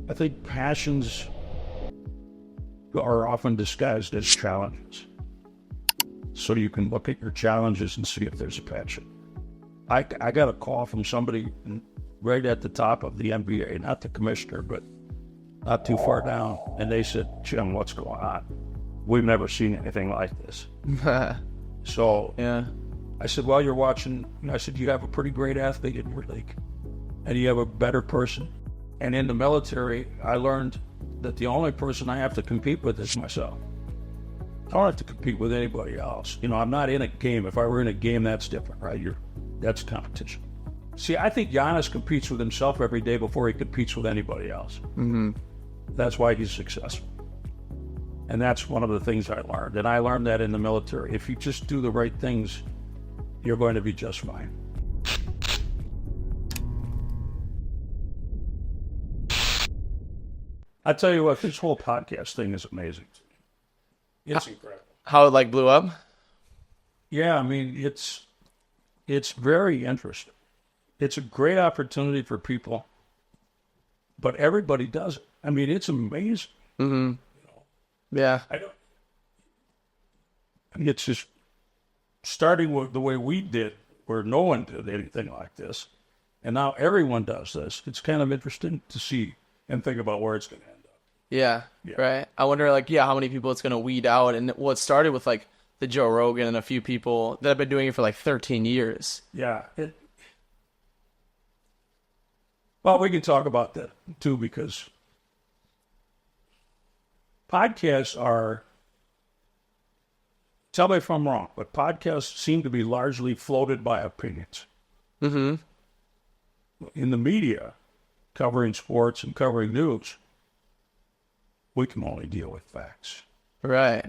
I think passions are often disguised as challenges. So you can look at your challenges and see if there's a passion. I got a call from somebody right at the top of the NBA, not the commissioner, but not too far down. And they said, Jim, what's going on? We've never seen anything like this. So Yeah. I said, well, you're watching. I said, you have a pretty great athlete in your league, and you have a better person. And in the military, I learned that the only person I have to compete with is myself. I don't have to compete with anybody else. You know, I'm not in a game. If I were in a game, that's different, right? That's competition. See, I think Giannis competes with himself every day before he competes with anybody else. Mm-hmm. That's why he's successful. And that's one of the things I learned. And I learned that in the military. If you just do the right things, you're going to be just fine. I tell you what, this whole podcast thing is amazing. It's incredible. How it like blew up? Yeah, I mean, it's very interesting. It's a great opportunity for people, but everybody does it. I mean, it's amazing. Mm-hmm. Yeah. It's just starting with the way we did, where no one did anything like this, and now everyone does this. It's kind of interesting to see and think about where it's going to end up. Yeah. Right. I wonder, like, how many people it's going to weed out. And what started with, like, the Joe Rogan and a few people that have been doing it for, like, 13 years. Yeah. Well, we can talk about that, too, because podcasts are, tell me if I'm wrong, but podcasts seem to be largely floated by opinions. Mm-hmm. In the media, covering sports and covering news, we can only deal with facts. Right.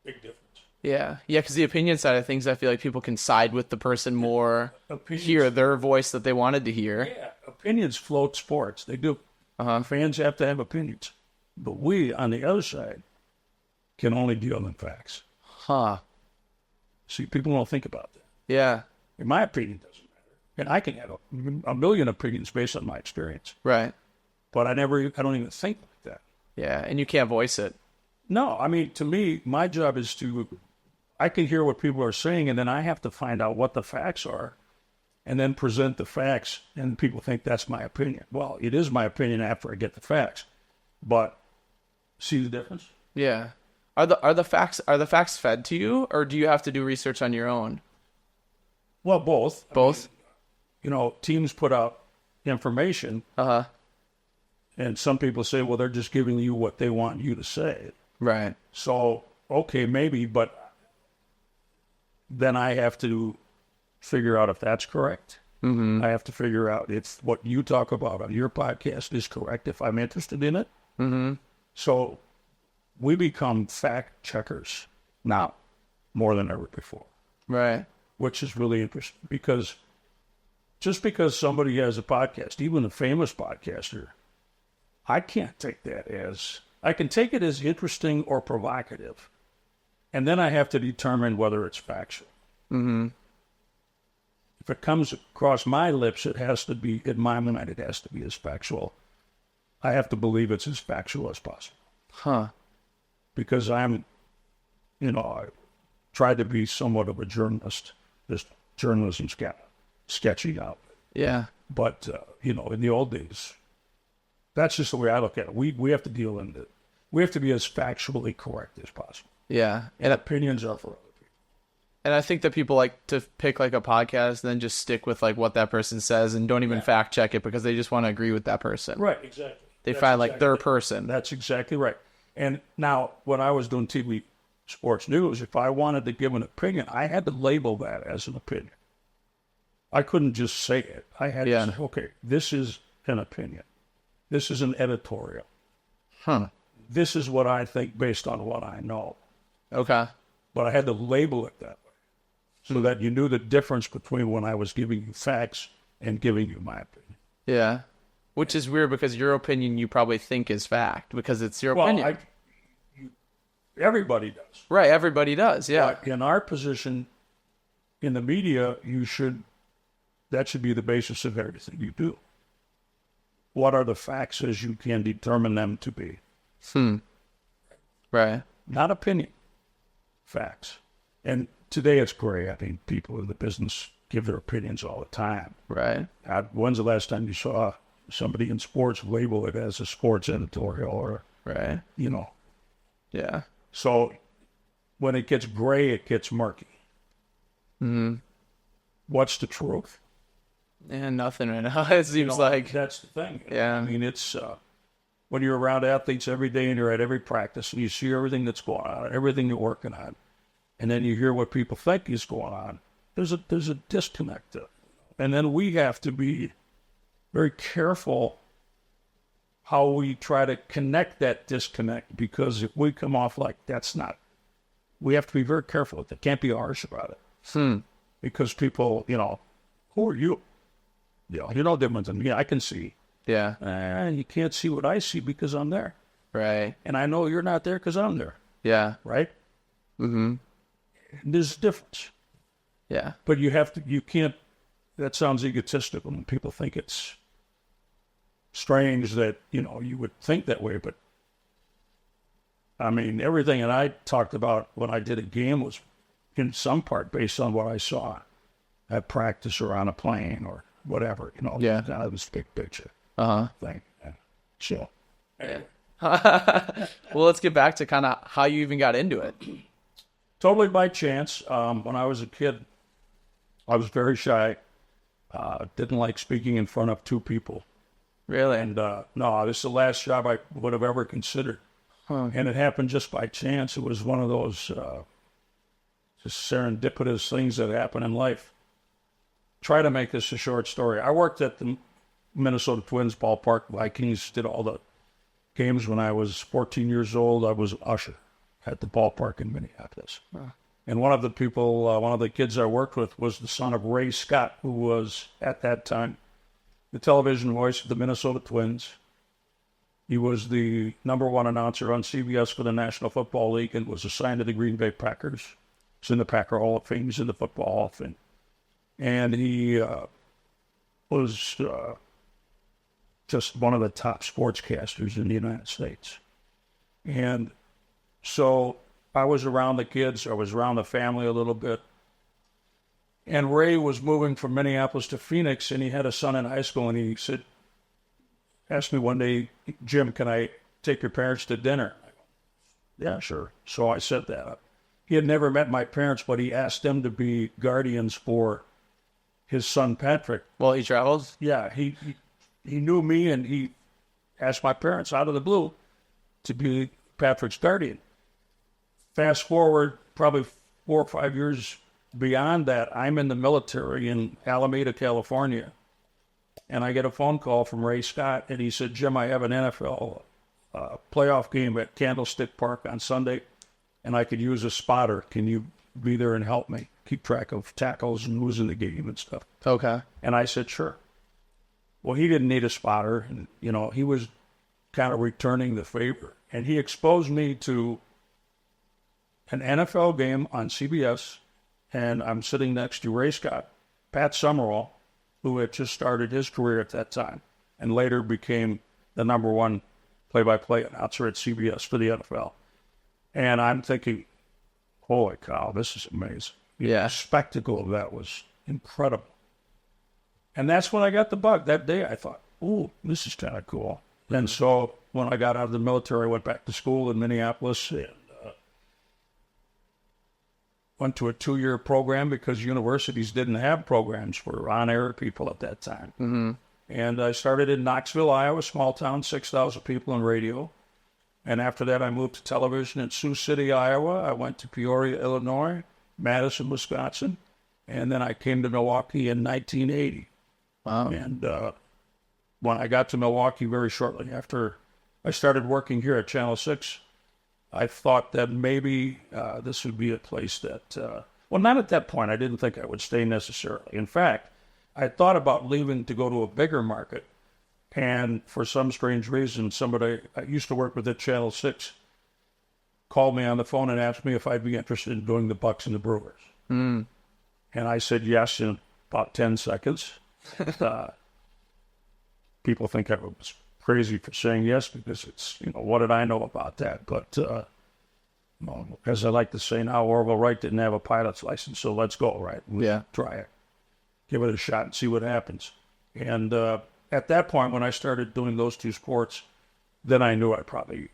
Big difference. Yeah. Yeah, because the opinion side of things, I feel like people can side with the person more, Opinions, hear their voice that they wanted to hear. Yeah, opinions float sports. They do. Fans have to have opinions. But we, on the other side, can only deal in facts. Huh. See, people don't think about that. Yeah. In my opinion, doesn't matter. And I can have a million opinions based on my experience. Right. But I don't even think like that. Yeah, and you can't voice it. No, I mean, to me, my job is I can hear what people are saying, and then I have to find out what the facts are, and then present the facts, and people think that's my opinion. Well, it is my opinion after I get the facts. But see the difference? Yeah. Are the facts fed to you, or do you have to do research on your own? Well, both. Both? I mean, teams put out information, and some people say, well, they're just giving you what they want you to say. Right. So, okay, maybe, but then I have to figure out if that's correct. Mm-hmm. I have to figure out if what you talk about on your podcast is correct, if I'm interested in it. Mm-hmm. So we become fact checkers now more than ever before. Right. Which is really interesting, because just because somebody has a podcast, even a famous podcaster, I can't take that I can take it as interesting or provocative, and then I have to determine whether it's factual. Mm-hmm. If it comes across my lips, it has to be, in my mind, it has to be as factual. I have to believe it's as factual as possible. Huh. Because I tried to be somewhat of a journalist. This journalism's got sketchy out. Yeah. But, in the old days, that's just the way I look at it. We have to deal in it. We have to be as factually correct as possible. Yeah. And opinions are for other people. And I think that people like to pick like a podcast and then just stick with like what that person says and don't even fact check it because they just want to agree with that person. Right, exactly. They find like their person. That's exactly right. And now, when I was doing TV sports news, if I wanted to give an opinion, I had to label that as an opinion. I couldn't just say it. I had to say, okay, this is an opinion. This is an editorial. This is what I think based on what I know. Okay. But I had to label it that way so that you knew the difference between when I was giving you facts and giving you my opinion. Yeah. Which is weird because your opinion you probably think is fact because it's your opinion. Everybody does. Right, everybody does, yeah. But in our position in the media, that should be the basis of everything you do. what are the facts as you can determine them to be. Right. Not opinion, facts. And today it's gray. I mean, people in the business give their opinions all the time. Right. When's the last time you saw somebody in sports label it as a sports editorial or, Right. Yeah. So when it gets gray, it gets murky. What's the truth? And nothing right now. It seems like. That's the thing. Yeah. I mean, it's when you're around athletes every day and you're at every practice and you see everything that's going on, everything you're working on, and then you hear what people think is going on. There's a disconnect there. And then we have to be very careful how we try to connect that disconnect, because if we come off like that's not, we have to be very careful with it. Can't be harsh about it. Because people, who are you? You're no different than me. I can see. Yeah. You can't see what I see because I'm there. Right. And I know you're not there because I'm there. Yeah. Right? There's a difference. Yeah. But you can't, that sounds egotistical when people think it's strange that, you would think that way. But, I mean, everything that I talked about when I did a game was in some part based on what I saw at practice or on a plane or whatever, Yeah. Kind of this big picture thing. Yeah. So, Yeah. Well, let's get back to kind of how you even got into it. totally by chance. When I was a kid, I was very shy. Didn't like speaking in front of two people. Really? And no, this is the last job I would have ever considered. And it happened just by chance. It was one of those just serendipitous things that happen in life. Try to make this a short story. I worked at the Minnesota Twins ballpark. Vikings did all the games when I was 14 years old. I was an usher at the ballpark in Minneapolis. And one of the kids I worked with was the son of Ray Scott, who was, at that time, the television voice of the Minnesota Twins. He was the #1 announcer on CBS for the National Football League and was assigned to the Green Bay Packers. He's in the Packer Hall of Fame. He's in the Football Hall of Fame. And he was just one of the top sportscasters in the United States. And so I was around the kids. I was around the family a little bit. And Ray was moving from Minneapolis to Phoenix, and he had a son in high school, and he asked me one day, Jim, can I take your parents to dinner? I go, yeah, sure. So I set that up. He had never met my parents, but he asked them to be guardians for his son, Patrick. Well, he travels? Yeah, he knew me, and he asked my parents out of the blue to be Patrick's guardian. Fast forward probably 4 or 5 years beyond that, I'm in the military in Alameda, California, and I get a phone call from Ray Scott, and he said, Jim, I have an NFL playoff game at Candlestick Park on Sunday, and I could use a spotter. Can you be there and help me keep track of tackles and who's in the game and stuff? Okay. And I said, sure. Well, he didn't need a spotter, and, he was kind of returning the favor, and he exposed me to an NFL game on CBS, and I'm sitting next to Ray Scott, Pat Summerall, who had just started his career at that time and later became the #1 play-by-play announcer at CBS for the NFL. And I'm thinking, holy cow, this is amazing. Yeah. The spectacle of that was incredible. And that's when I got the bug. That day I thought, ooh, this is kind of cool. And so when I got out of the military, I went back to school in Minneapolis and went to a 2-year program because universities didn't have programs for on-air people at that time. Mm-hmm. And I started in Knoxville, Iowa, small town, 6,000 people in radio. And after that, I moved to television in Sioux City, Iowa. I went to Peoria, Illinois, Madison, Wisconsin. And then I came to Milwaukee in 1980. Wow. And when I got to Milwaukee very shortly after I started working here at Channel 6, I thought that maybe this would be a place that, well, not at that point. I didn't think I would stay necessarily. In fact, I thought about leaving to go to a bigger market. And for some strange reason, somebody I used to work with at Channel 6 called me on the phone and asked me if I'd be interested in doing the Bucks and the Brewers. Mm. And I said yes in about 10 seconds. people think I was crazy for saying yes because it's, what did I know about that? But as I like to say now, Orville Wright didn't have a pilot's license, so let's go, right? Try it. Give it a shot and see what happens. And at that point, when I started doing those two sports, then I knew I'd probably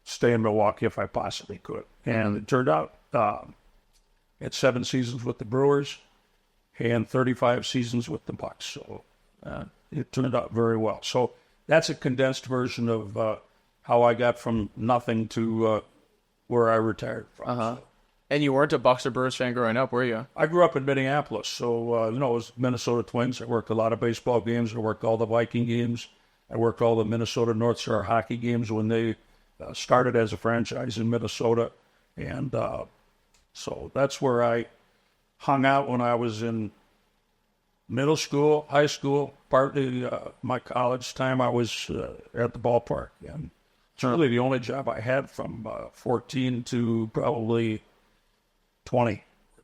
stay in Milwaukee if I possibly could. And it turned out at 7 seasons with the Brewers and 35 seasons with the Bucks. So it turned out very well. So that's a condensed version of how I got from nothing to where I retired from. So. And you weren't a Bucks or Brewers fan growing up, were you? I grew up in Minneapolis, so, it was Minnesota Twins. I worked a lot of baseball games. I worked all the Viking games. I worked all the Minnesota North Star hockey games when they started as a franchise in Minnesota. And so that's where I hung out when I was in middle school, high school, partly my college time. I was at the ballpark. And it's really the only job I had from 14 to probably 20 or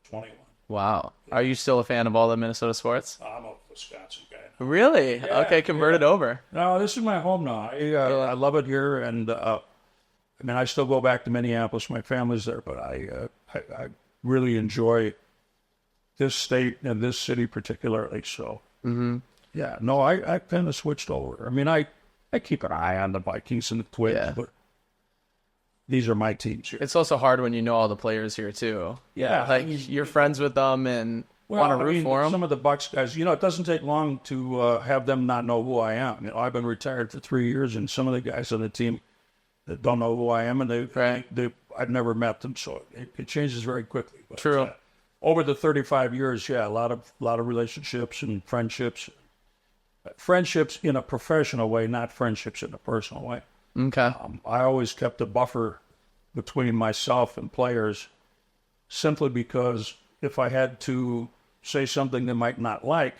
21. Wow. Are you still a fan of all the Minnesota sports? I'm a Wisconsin guy now. Really? Yeah, okay, converted over. No, this is my home now. I love it here, and I still go back to Minneapolis. My family's there, but I really enjoy this state and this city particularly. So, yeah, no, I kind of switched over. I keep an eye on the Vikings and the Twins, but these are my teams here. It's also hard when you know all the players here too. Yeah, like you're friends with them and want to root for them. Some of the Bucks guys, it doesn't take long to have them not know who I am. I've been retired for 3 years, and some of the guys on the team that don't know who I am, and I've never met them, so it changes very quickly. But, True. Over the 35 years, a lot of relationships and friendships. Friendships in a professional way, not friendships in a personal way. Okay. I always kept a buffer between myself and players simply because if I had to say something they might not like,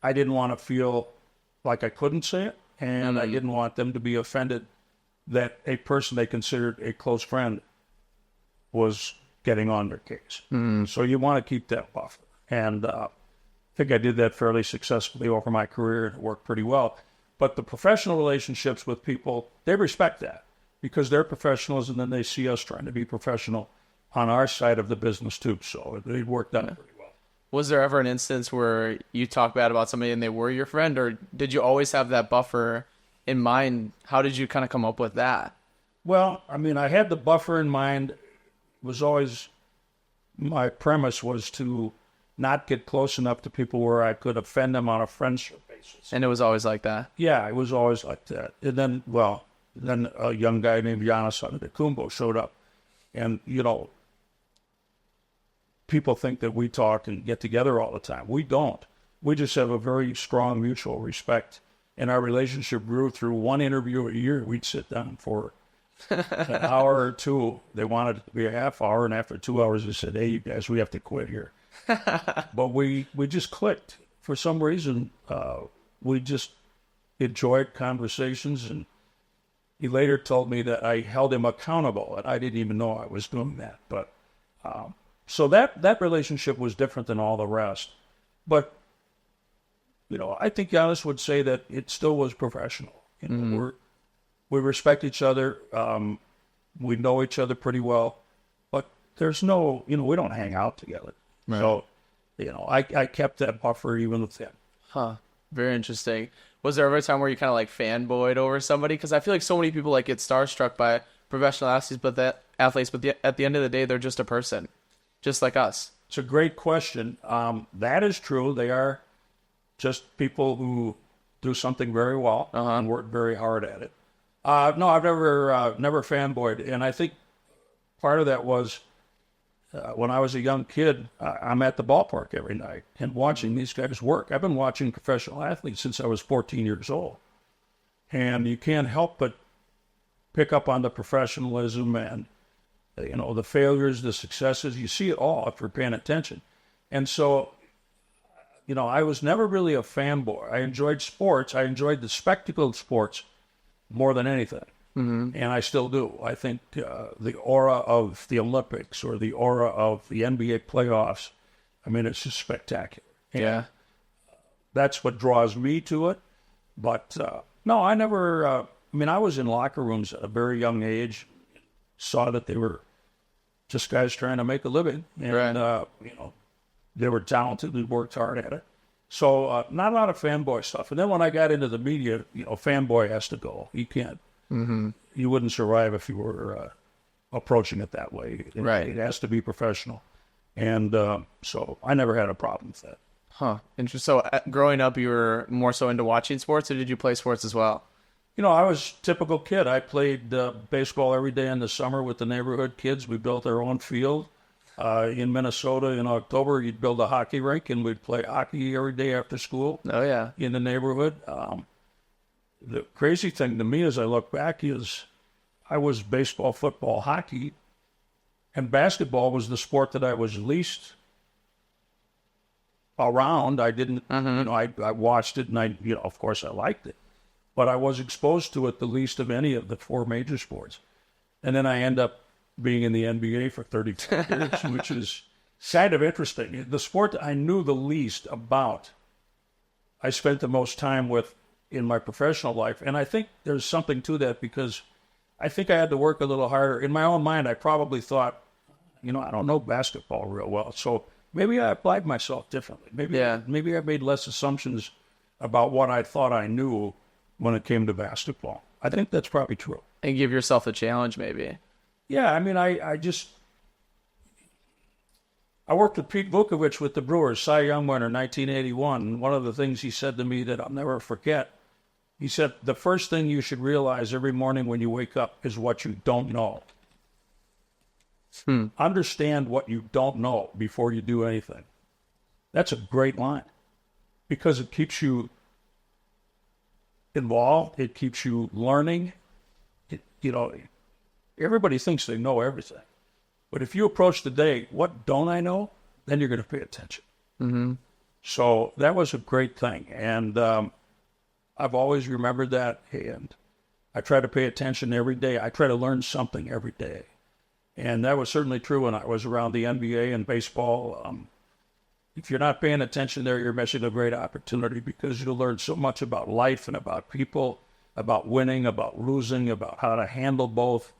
I didn't want to feel like I couldn't say it, and I didn't want them to be offended that a person they considered a close friend was getting on their case. So you want to keep that buffer. And I think I did that fairly successfully over my career, and it worked pretty well. But the professional relationships with people, they respect that because they're professionals, and then they see us trying to be professional on our side of the business too. So it worked out pretty well. Was there ever an instance where you talk bad about somebody and they were your friend, or did you always have that buffer in mind? How did you kind of come up with that? Well, I had the buffer in mind. It was always, my premise was to not get close enough to people where I could offend them on a friendship basis. And it was always like that? Yeah, it was always like that. And then a young guy named Giannis Antetokounmpo showed up. And, people think that we talk and get together all the time. We don't. We just have a very strong mutual respect. And our relationship grew through one interview a year. We'd sit down for an hour or two. They wanted it to be a half hour. And after 2 hours, they said, hey, you guys, we have to quit here. But we just clicked. For some reason, we just enjoyed conversations. And he later told me that I held him accountable, and I didn't even know I was doing that. But so that relationship was different than all the rest. But I think Giannis would say that it still was professional. We respect each other. We know each other pretty well, but there's no, we don't hang out together. Right. So, I kept that buffer even with him. Huh. Very interesting. Was there ever a time where you kind of like fanboyed over somebody? Because I feel like so many people get starstruck by professional athletes, but at the end of the day, they're just a person, just like us. It's a great question. That is true. They are just people who do something very well and work very hard at it. No, I've never fanboyed, and I think part of that was when I was a young kid. I'm at the ballpark every night and watching these guys work. I've been watching professional athletes since I was 14 years old, and you can't help but pick up on the professionalism and the failures, the successes. You see it all if you're paying attention, and so. I was never really a fanboy. I enjoyed sports. I enjoyed the spectacle of sports more than anything. And I still do. I think the aura of the Olympics or the aura of the NBA playoffs, it's just spectacular. And that's what draws me to it. But no, I never. I mean, I was in locker rooms at a very young age. Saw that they were just guys trying to make a living, and Right. they were talented and worked hard at it. So not a lot of fanboy stuff. And then when I got into the media, fanboy has to go. You can't. You wouldn't survive if you were approaching it that way. Right. It has to be professional. And so I never had a problem with that. Huh. Interesting. So growing up, you were more so into watching sports, or did you play sports as well? I was a typical kid. I played baseball every day in the summer with the neighborhood kids. We built our own field. In Minnesota in October, you'd build a hockey rink, and we'd play hockey every day after school. Oh, yeah. In the neighborhood. The crazy thing to me as I look back is I was baseball, football, hockey, and basketball was the sport that I was least around. I didn't, I watched it, and of course I liked it, but I was exposed to it the least of any of the four major sports. And then I end up being in the NBA for 32 years, which is kind of interesting. The sport I knew the least about, I spent the most time with in my professional life. And I think there's something to that, because I think I had to work a little harder. In my own mind, I probably thought, I don't know basketball real well. So maybe I applied myself differently. Maybe I made less assumptions about what I thought I knew when it came to basketball. I think that's probably true. And give yourself a challenge, maybe. Yeah, I mean, I worked with Pete Vukovich with the Brewers, Cy Young winner, 1981. And one of the things he said to me that I'll never forget, he said, the first thing you should realize every morning when you wake up is what you don't know. Understand what you don't know before you do anything. That's a great line, because it keeps you involved. It keeps you learning. Everybody thinks they know everything. But if you approach the day, what don't I know? Then you're going to pay attention. Mm-hmm. So that was a great thing. And I've always remembered that. And I try to pay attention every day. I try to learn something every day. And that was certainly true when I was around the NBA and baseball. If you're not paying attention there, you're missing a great opportunity, because you'll learn so much about life and about people, about winning, about losing, about how to handle both.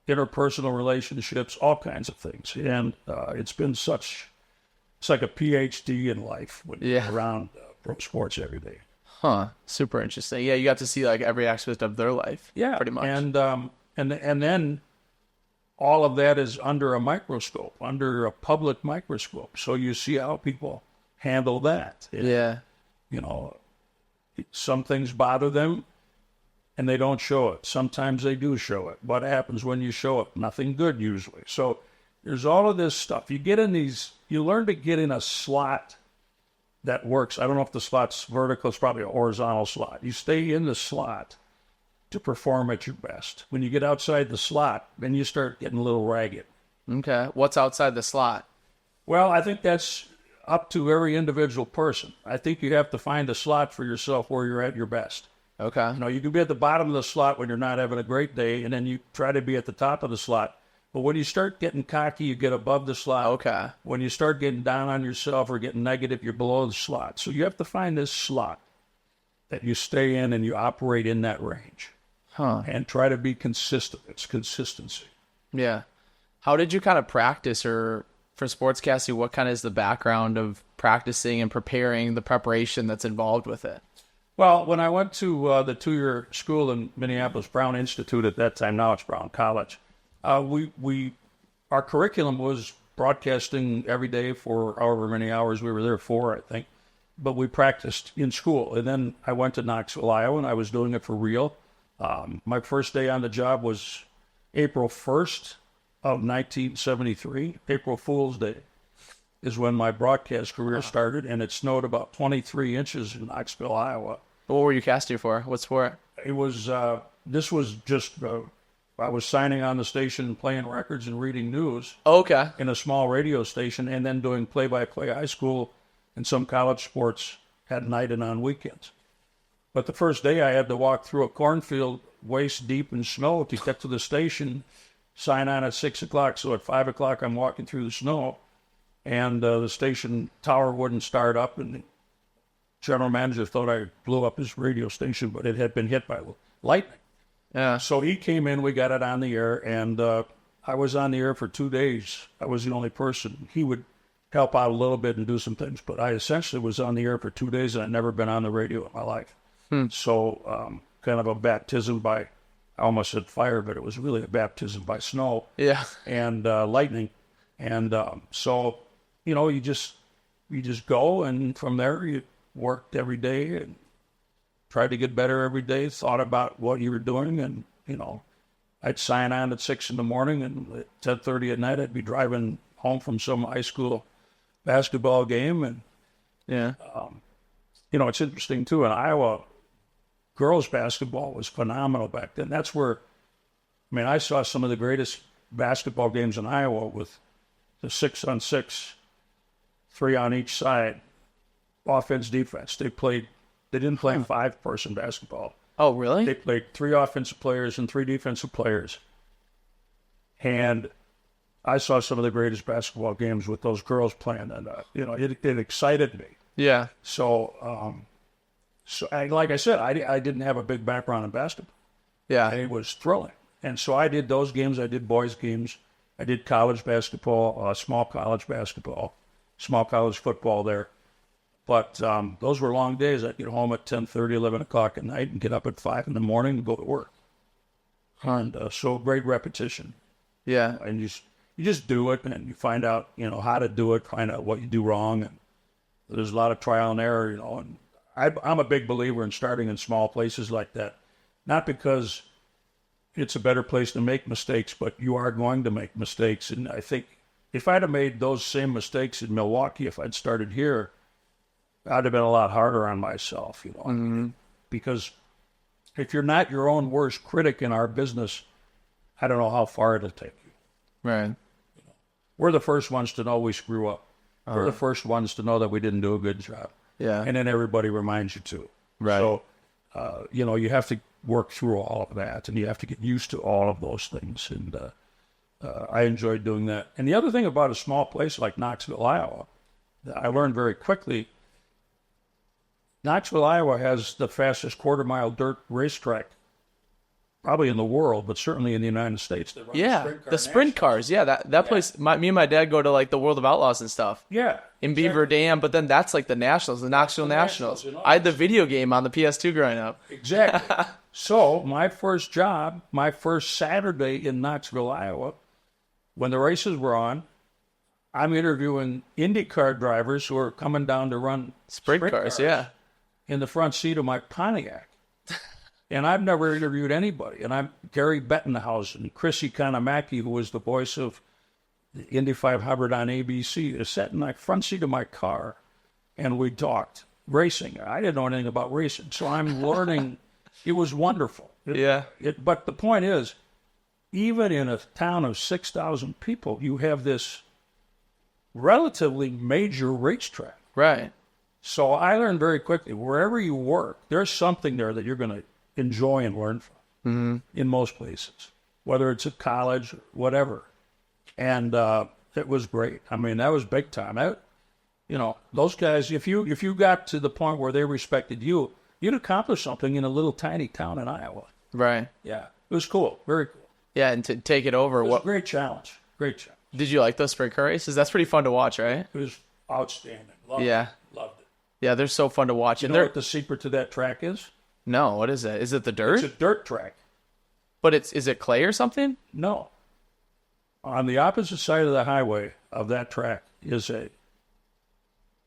Interpersonal relationships, all kinds of things. And it's like a PhD in life when you're around pro sports every day. Huh. Super interesting. Yeah, you got to see like every aspect of their life. Yeah, pretty much. And then all of that is under a microscope, under a public microscope. So you see how people handle that. Yeah. Some things bother them, and they don't show it. Sometimes they do show it. What happens when you show it? Nothing good, usually. So there's all of this stuff. You learn to get in a slot that works. I don't know if the slot's vertical. It's probably a horizontal slot. You stay in the slot to perform at your best. When you get outside the slot, then you start getting a little ragged. Okay. What's outside the slot? Well, I think that's up to every individual person. I think you have to find a slot for yourself where you're at your best. Okay. You can be at the bottom of the slot when you're not having a great day, and then you try to be at the top of the slot. But when you start getting cocky, you get above the slot. Okay. When you start getting down on yourself or getting negative, you're below the slot. So you have to find this slot that you stay in, and you operate in that range. Huh. And try to be consistent. It's consistency. Yeah. How did you kind of practice, or for sportscasting, what kind of is the background of practicing and preparing, the preparation that's involved with it? Well, when I went to the two-year school in Minneapolis, Brown Institute at that time, now it's Brown College, our curriculum was broadcasting every day for however many hours we were there for, I think. But we practiced in school. And then I went to Knoxville, Iowa, and I was doing it for real. My first day on the job was April 1st of 1973. April Fool's Day is when my broadcast career started, and it snowed about 23 inches in Knoxville, Iowa. What were you casting for? What sport? It was, this was just, I was signing on the station, playing records and reading news. Okay. In a small radio station, and then doing play-by-play high school and some college sports at night and on weekends. But the first day I had to walk through a cornfield waist deep in snow to get to the station, sign on at 6 o'clock. So at 5 o'clock, I'm walking through the snow, and the station tower wouldn't start up, and general manager thought I blew up his radio station, but it had been hit by lightning. Yeah. So he came in, we got it on the air, and I was on the air for 2 days. I was the only person. He would help out a little bit and do some things, but I essentially was on the air for 2 days, and I'd never been on the radio in my life. So kind of a baptism by, I almost said fire, but it was really a baptism by snow and lightning. And so, you just go, and from there you worked every day and tried to get better every day, thought about what you were doing, and, I'd sign on at 6 in the morning, and at 10:30 at night I'd be driving home from some high school basketball game. And, it's interesting too, in Iowa, girls basketball was phenomenal back then. That's where, I saw some of the greatest basketball games in Iowa with the 6-on-6, 3 on each side, offense, defense. They didn't play 5-person basketball. Oh, really? They played 3 offensive players and 3 defensive players. And I saw some of the greatest basketball games with those girls playing, and it excited me. Yeah. So, like I said, I didn't have a big background in basketball. Yeah. And it was thrilling. And so I did those games. I did boys' games. I did college basketball, small college basketball, small college football there. But those were long days. I'd get home at 10:30, 11 o'clock at night and get up at 5 in the morning and go to work. And so great repetition. Yeah. And you just do it, and you find out, how to do it, find out what you do wrong. And there's a lot of trial and error, and I'm a big believer in starting in small places like that. Not because it's a better place to make mistakes, but you are going to make mistakes. And I think if I'd have made those same mistakes in Milwaukee, if I'd started here, I'd have been a lot harder on myself, because if you're not your own worst critic in our business, I don't know how far it'll take you. Right. We're the first ones to know we screw up. We're the first ones to know that we didn't do a good job. Yeah. And then everybody reminds you too. Right. So, you have to work through all of that, and you have to get used to all of those things. And I enjoyed doing that. And the other thing about a small place like Knoxville, Iowa, that I learned very quickly, Knoxville, Iowa has the fastest quarter-mile dirt racetrack, probably in the world, but certainly in the United States. They run the sprint cars. Yeah, that place. Me and my dad go to like the World of Outlaws and stuff. Yeah. In Beaver Dam, but then that's like the Nationals, the Knoxville Nationals. I had the video game on the PS2 growing up. Exactly. So my first job, my first Saturday in Knoxville, Iowa, when the races were on, I'm interviewing IndyCar drivers who are coming down to run sprint cars, in the front seat of my Pontiac. And I've never interviewed anybody. And I'm Gary Bettenhausen and Chrissy Kanamaki, who was the voice of the Indy 500 on ABC, is sat in the front seat of my car, and we talked racing. I didn't know anything about racing, so I'm learning. It was wonderful. But the point is, even in a town of 6,000 people, you have this relatively major racetrack. Right. So I learned very quickly, wherever you work, there's something there that you're going to enjoy and learn from in most places, whether it's at college, whatever. And it was great. That was big time. Those guys, if you got to the point where they respected you, you'd accomplish something in a little tiny town in Iowa. Right. Yeah. It was cool. Very cool. Yeah, and to take it over. It was a great challenge. Great challenge. Did you like those sprint car races? That's pretty fun to watch, right? It was outstanding. Loved it. Loved it. Yeah, they're so fun to watch. You know what the secret to that track is? No, what is it? Is it the dirt? It's a dirt track. But is it clay or something? No. On the opposite side of the highway of that track is a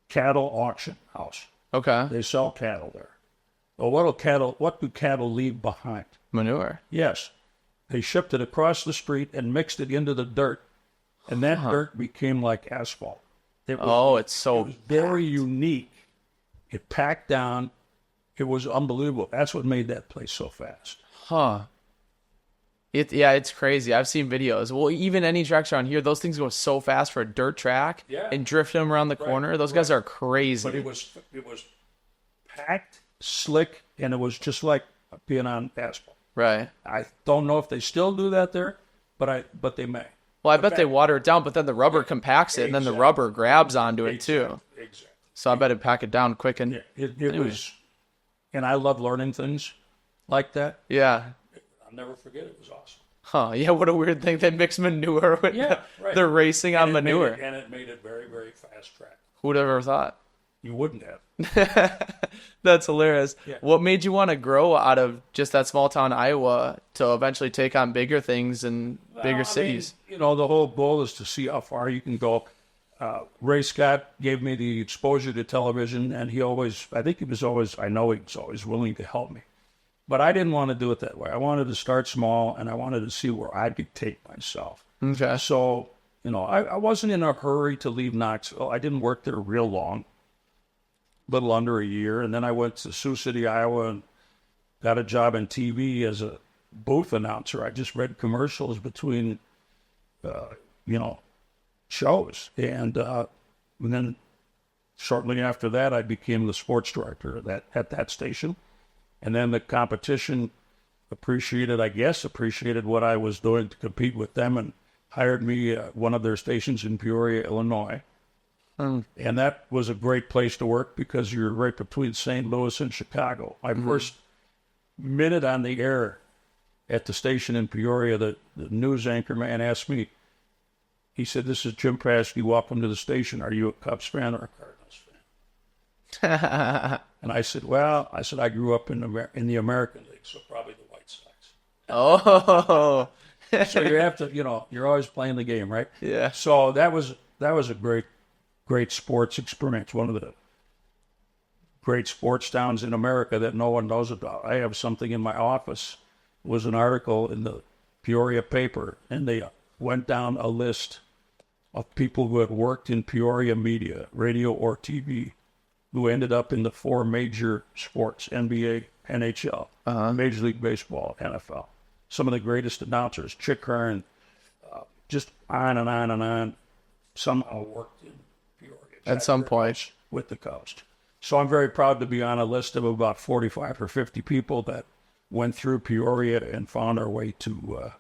cattle auction house. Okay. They sell cattle there. Well, what do cattle leave behind? Manure. Yes. They shipped it across the street and mixed it into the dirt, and that dirt became like asphalt. It's very unique. It packed down. It was unbelievable. That's what made that place so fast. Huh. It's crazy. I've seen videos. Well, even any tracks around here, those things go so fast for a dirt track and drift them around the corner. Those guys are crazy. But it was packed, slick, and it was just like being on asphalt. Right. I don't know if they still do that there, but they may. Well, I bet they water it down, but then the rubber compacts it, and then the rubber grabs onto it too. Exactly. So I better pack it down quick and It was, and I love learning things like that. yeah. I'll never forget it. It was awesome. Huh. Yeah, what a weird thing. They mix manure with Right. the racing on manure. And it made it very, very fast track. Who'd ever thought? You wouldn't have. That's hilarious. Yeah. What made you want to grow out of just that small town Iowa to eventually take on bigger things and bigger cities? The whole goal is to see how far you can go. Ray Scott gave me the exposure to television, and I know he was always willing to help me. But I didn't want to do it that way. I wanted to start small, and I wanted to see where I could take myself. Okay. So, I wasn't in a hurry to leave Knoxville. I didn't work there real long, little under a year. And then I went to Sioux City, Iowa, and got a job in TV as a booth announcer. I just read commercials between, shows. And then shortly after that, I became the sports director at that station. And then the competition appreciated what I was doing to compete with them and hired me at one of their stations in Peoria, Illinois. And that was a great place to work because you're right between St. Louis and Chicago. My first minute on the air at the station in Peoria, the news anchor man asked me, he said, "This is Jim Paschke. Welcome to the station. Are you a Cubs fan or a Cardinals fan?" And I said, I grew up in the American League, so probably the White Sox. Oh. So you have to, you're always playing the game, right? Yeah. So that was a great sports experience. One of the great sports towns in America that no one knows about. I have something in my office. It was an article in the Peoria paper, and they went down a list of people who had worked in Peoria media, radio or TV, who ended up in the four major sports, NBA, NHL, Major League Baseball, NFL. Some of the greatest announcers, Chick Hearn, just on and on and on, somehow worked in Peoria. At some point. With the Cubs. So I'm very proud to be on a list of about 45 or 50 people that went through Peoria and found our way to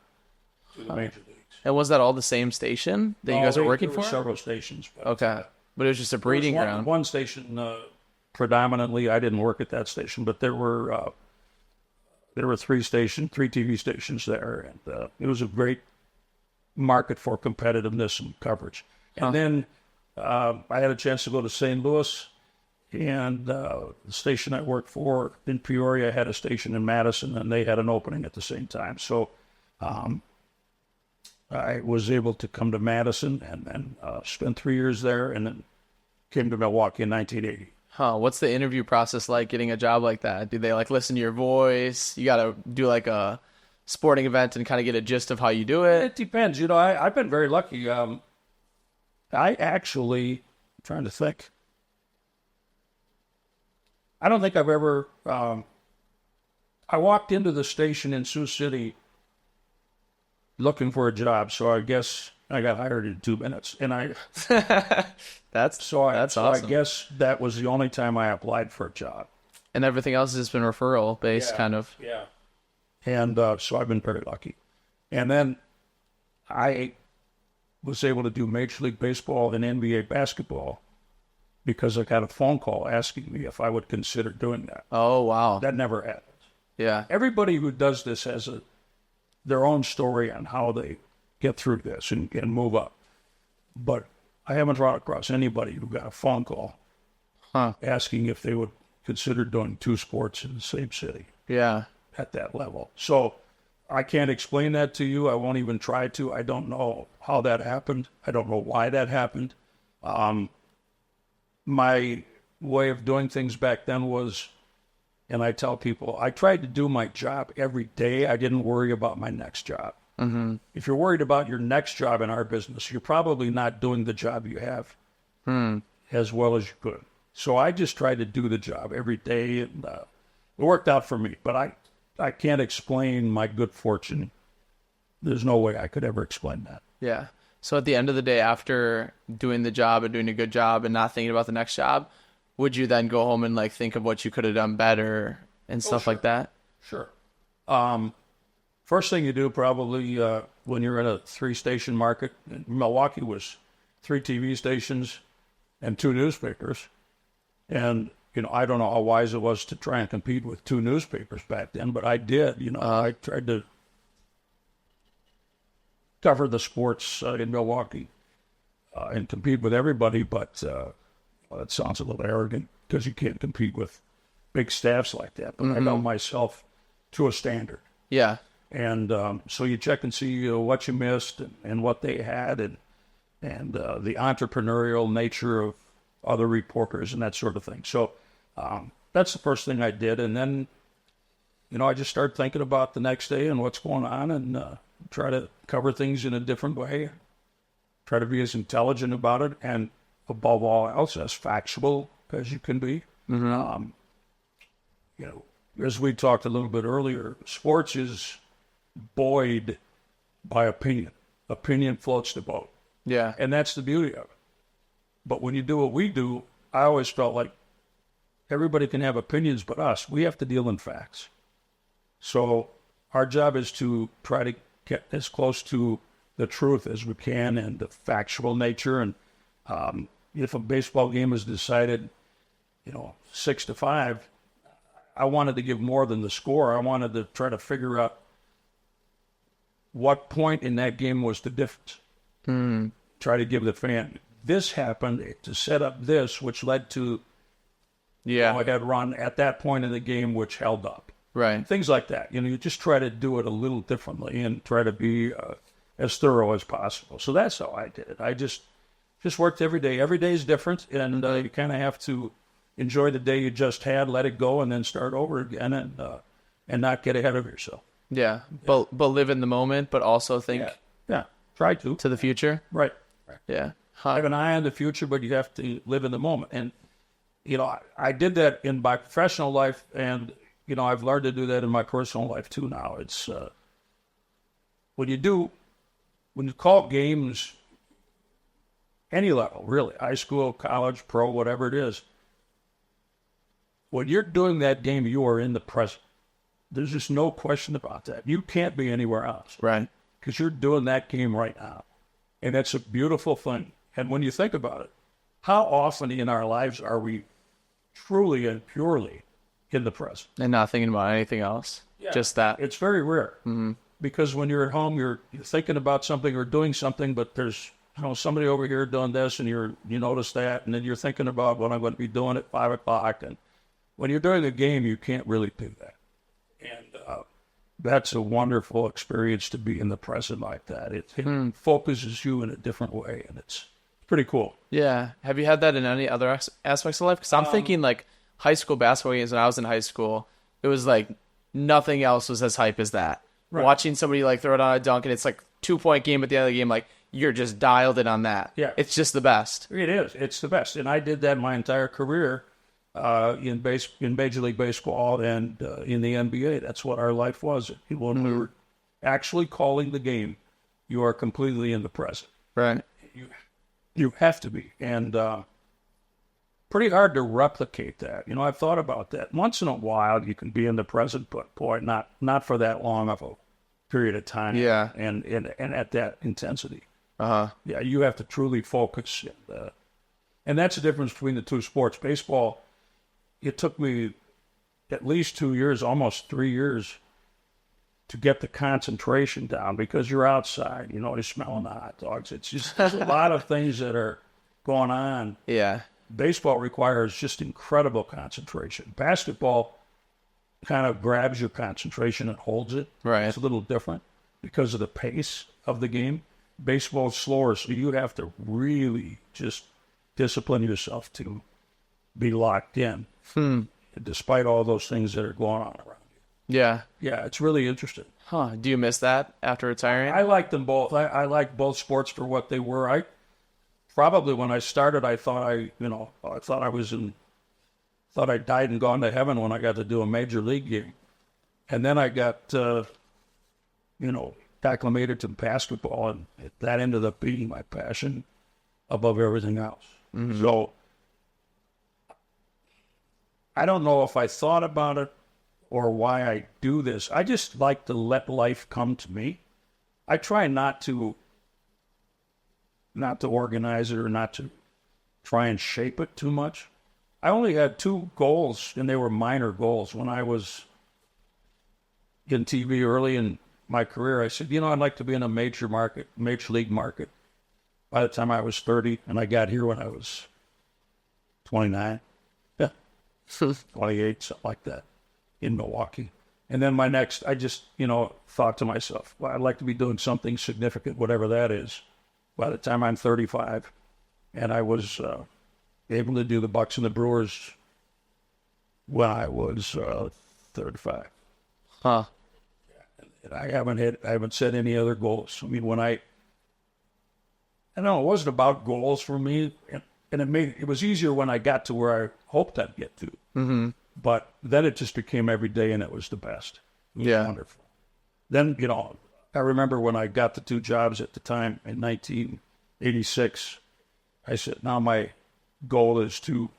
the major leagues. And was that all the same station that you guys were working there were for? Several stations. But, Okay. But it was just a breeding ground. One station, predominantly, I didn't work at that station, but there were three TV stations there, and it was a great market for competitiveness and coverage. And then I had a chance to go to St. Louis, and the station I worked for in Peoria had a station in Madison, and they had an opening at the same time. So I was able to come to Madison and then spend 3 years there, and then came to Milwaukee in 1980. What's the interview process like getting a job like that? Do they listen to your voice? You got to do a sporting event and kind of get a gist of how you do it? It depends. I've been very lucky. I actually, I'm trying to think. I don't think I've ever, I walked into the station in Sioux City looking for a job, so I guess I got hired in 2 minutes. And That's awesome. I guess that was the only time I applied for a job. And everything else has been referral based, kind of. Yeah. And so I've been very lucky. And then I was able to do Major League Baseball and NBA basketball because I got a phone call asking me if I would consider doing that. Oh, wow. That never happens. Yeah. Everybody who does this has their own story on how they get through this and move up. But I haven't run across anybody who got a phone call asking if they would consider doing 2 sports in the same city. Yeah. At that level. So I can't explain that to you. I won't even try to. I don't know how that happened. I don't know why that happened. My way of doing things back then was, and I tell people, I tried to do my job every day. I didn't worry about my next job. Mm-hmm. If you're worried about your next job in our business, you're probably not doing the job you have as well as you could. So I just tried to do the job every day, and it worked out for me. But I can't explain my good fortune. There's no way I could ever explain that. Yeah. So at the end of the day, after doing the job and doing a good job and not thinking about the next job, would you then go home and think of what you could have done better and stuff like that? Sure. First thing you do probably when you're in a 3-station market, Milwaukee was 3 TV stations and 2 newspapers. And, I don't know how wise it was to try and compete with 2 newspapers back then, but I did. I tried to cover the sports in Milwaukee and compete with everybody, but well, that sounds a little arrogant because you can't compete with big staffs like that. But I held myself to a standard. Yeah. And so you check and see what you missed and what they had and the entrepreneurial nature of other reporters and that sort of thing. So that's the first thing I did. And then, I just started thinking about the next day and what's going on and try to cover things in a different way, try to be as intelligent about it, and above all else, as factual as you can be. As we talked a little bit earlier, sports is buoyed by opinion. Opinion floats the boat. Yeah. And that's the beauty of it. But when you do what we do, I always felt like everybody can have opinions but us. We have to deal in facts. So our job is to try to get as close to the truth as we can and the factual nature. And if a baseball game is decided, 6-5, I wanted to give more than the score. I wanted to try to figure out what point in that game was the difference. Try to give the fan, this happened to set up this, which led to I had run at that point in the game, which held up. Right. Things like that. You just try to do it a little differently and try to be as thorough as possible. So that's how I did it. I just worked every day. Every day is different, and you kind of have to enjoy the day you just had, let it go, and then start over again and not get ahead of yourself. Yeah. But live in the moment, but also think Yeah. Try to the future. Right. Yeah. Have an eye on the future, but you have to live in the moment. And, I did that in my professional life, and, I've learned to do that in my personal life too now. It's when you call games, any level, really, high school, college, pro, whatever it is, when you're doing that game, you are in the present. There's just no question about that. You can't be anywhere else. Right. Because you're doing that game right now. And that's a beautiful thing. And when you think about it, how often in our lives are we truly and purely in the present? And not thinking about anything else. Yeah. Just that. It's very rare. Because when you're at home, you're thinking about something or doing something, but there's somebody over here doing this, and you notice that, and then you're thinking about what I'm going to be doing at 5 o'clock. And when you're doing a game, you can't really do that. And that's a wonderful experience to be in the present like that. It focuses you in a different way, and it's pretty cool. Yeah. Have you had that in any other aspects of life? Because I'm thinking like high school basketball games when I was in high school, it was like nothing else was as hype as that. Right. Watching somebody like throw it on a dunk and it's like 2-point game at the end of the game, like you're just dialed in on that. Yeah. It's just the best. It is. It's the best. And I did that my entire career in Major League Baseball and in the NBA. That's what our life was. When we were actually calling the game, you are completely in the present. Right. You have to be. And pretty hard to replicate that. I've thought about that. Once in a while, you can be in the present, but boy, not for that long of a period of time. Yeah. And at that intensity. Uh-huh. Yeah, you have to truly focus. And that's the difference between the two sports. Baseball, it took me at least 2 years, almost 3 years, to get the concentration down because you're outside, you're smelling the hot dogs. It's just there's a lot of things that are going on. Yeah. Baseball requires just incredible concentration. Basketball kind of grabs your concentration and holds it. Right. It's a little different because of the pace of the game. Baseball's slower, so you have to really just discipline yourself to be locked in, despite all those things that are going on around you. Yeah. Yeah, it's really interesting. Huh. Do you miss that after retiring? I like them both. I like both sports for what they were. Probably when I started, I thought I died and gone to heaven when I got to do a major league game. And then I got, acclimated to basketball, and that ended up being my passion above everything else. Mm-hmm. So I don't know if I thought about it or why I do this. I just like to let life come to me. I try not to organize it or not to try and shape it too much. I only had 2 goals, and they were minor goals. When I was in TV early in my career, I said, I'd like to be in a major league market. By the time I was 30, and I got here when I was 29, 28, something like that, in Milwaukee. And then I just, thought to myself, well, I'd like to be doing something significant, whatever that is, by the time I'm 35. And I was able to do the Bucks and the Brewers when I was 35. Huh. And I haven't set any other goals. I mean, I don't know, it wasn't about goals for me, and it was easier when I got to where I hoped I'd get to. Mm-hmm. But then it just became every day, and it was the best. It was wonderful. Then, I remember when I got the 2 jobs at the time in 1986, I said, now my goal is to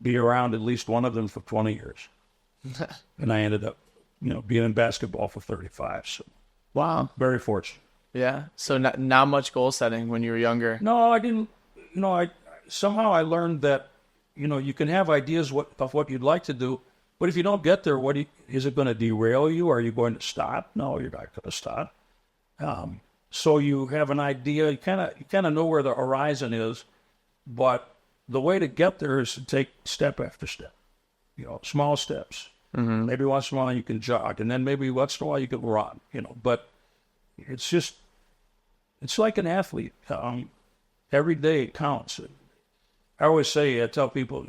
be around at least one of them for 20 years. And I ended up, being in basketball for 35. So, wow. Very fortunate. Yeah. So not much goal setting when you were younger. No, I didn't. Somehow I learned that, you can have ideas of what you'd like to do, but if you don't get there, is it going to derail you? Are you going to stop? No, you're not going to stop. So you have an idea. You kind of know where the horizon is, but the way to get there is to take step after step. Small steps. Mm-hmm. Maybe once in a while you can jog, and then maybe once in a while you can run. But it's like an athlete. Every day counts. I always say, I tell people,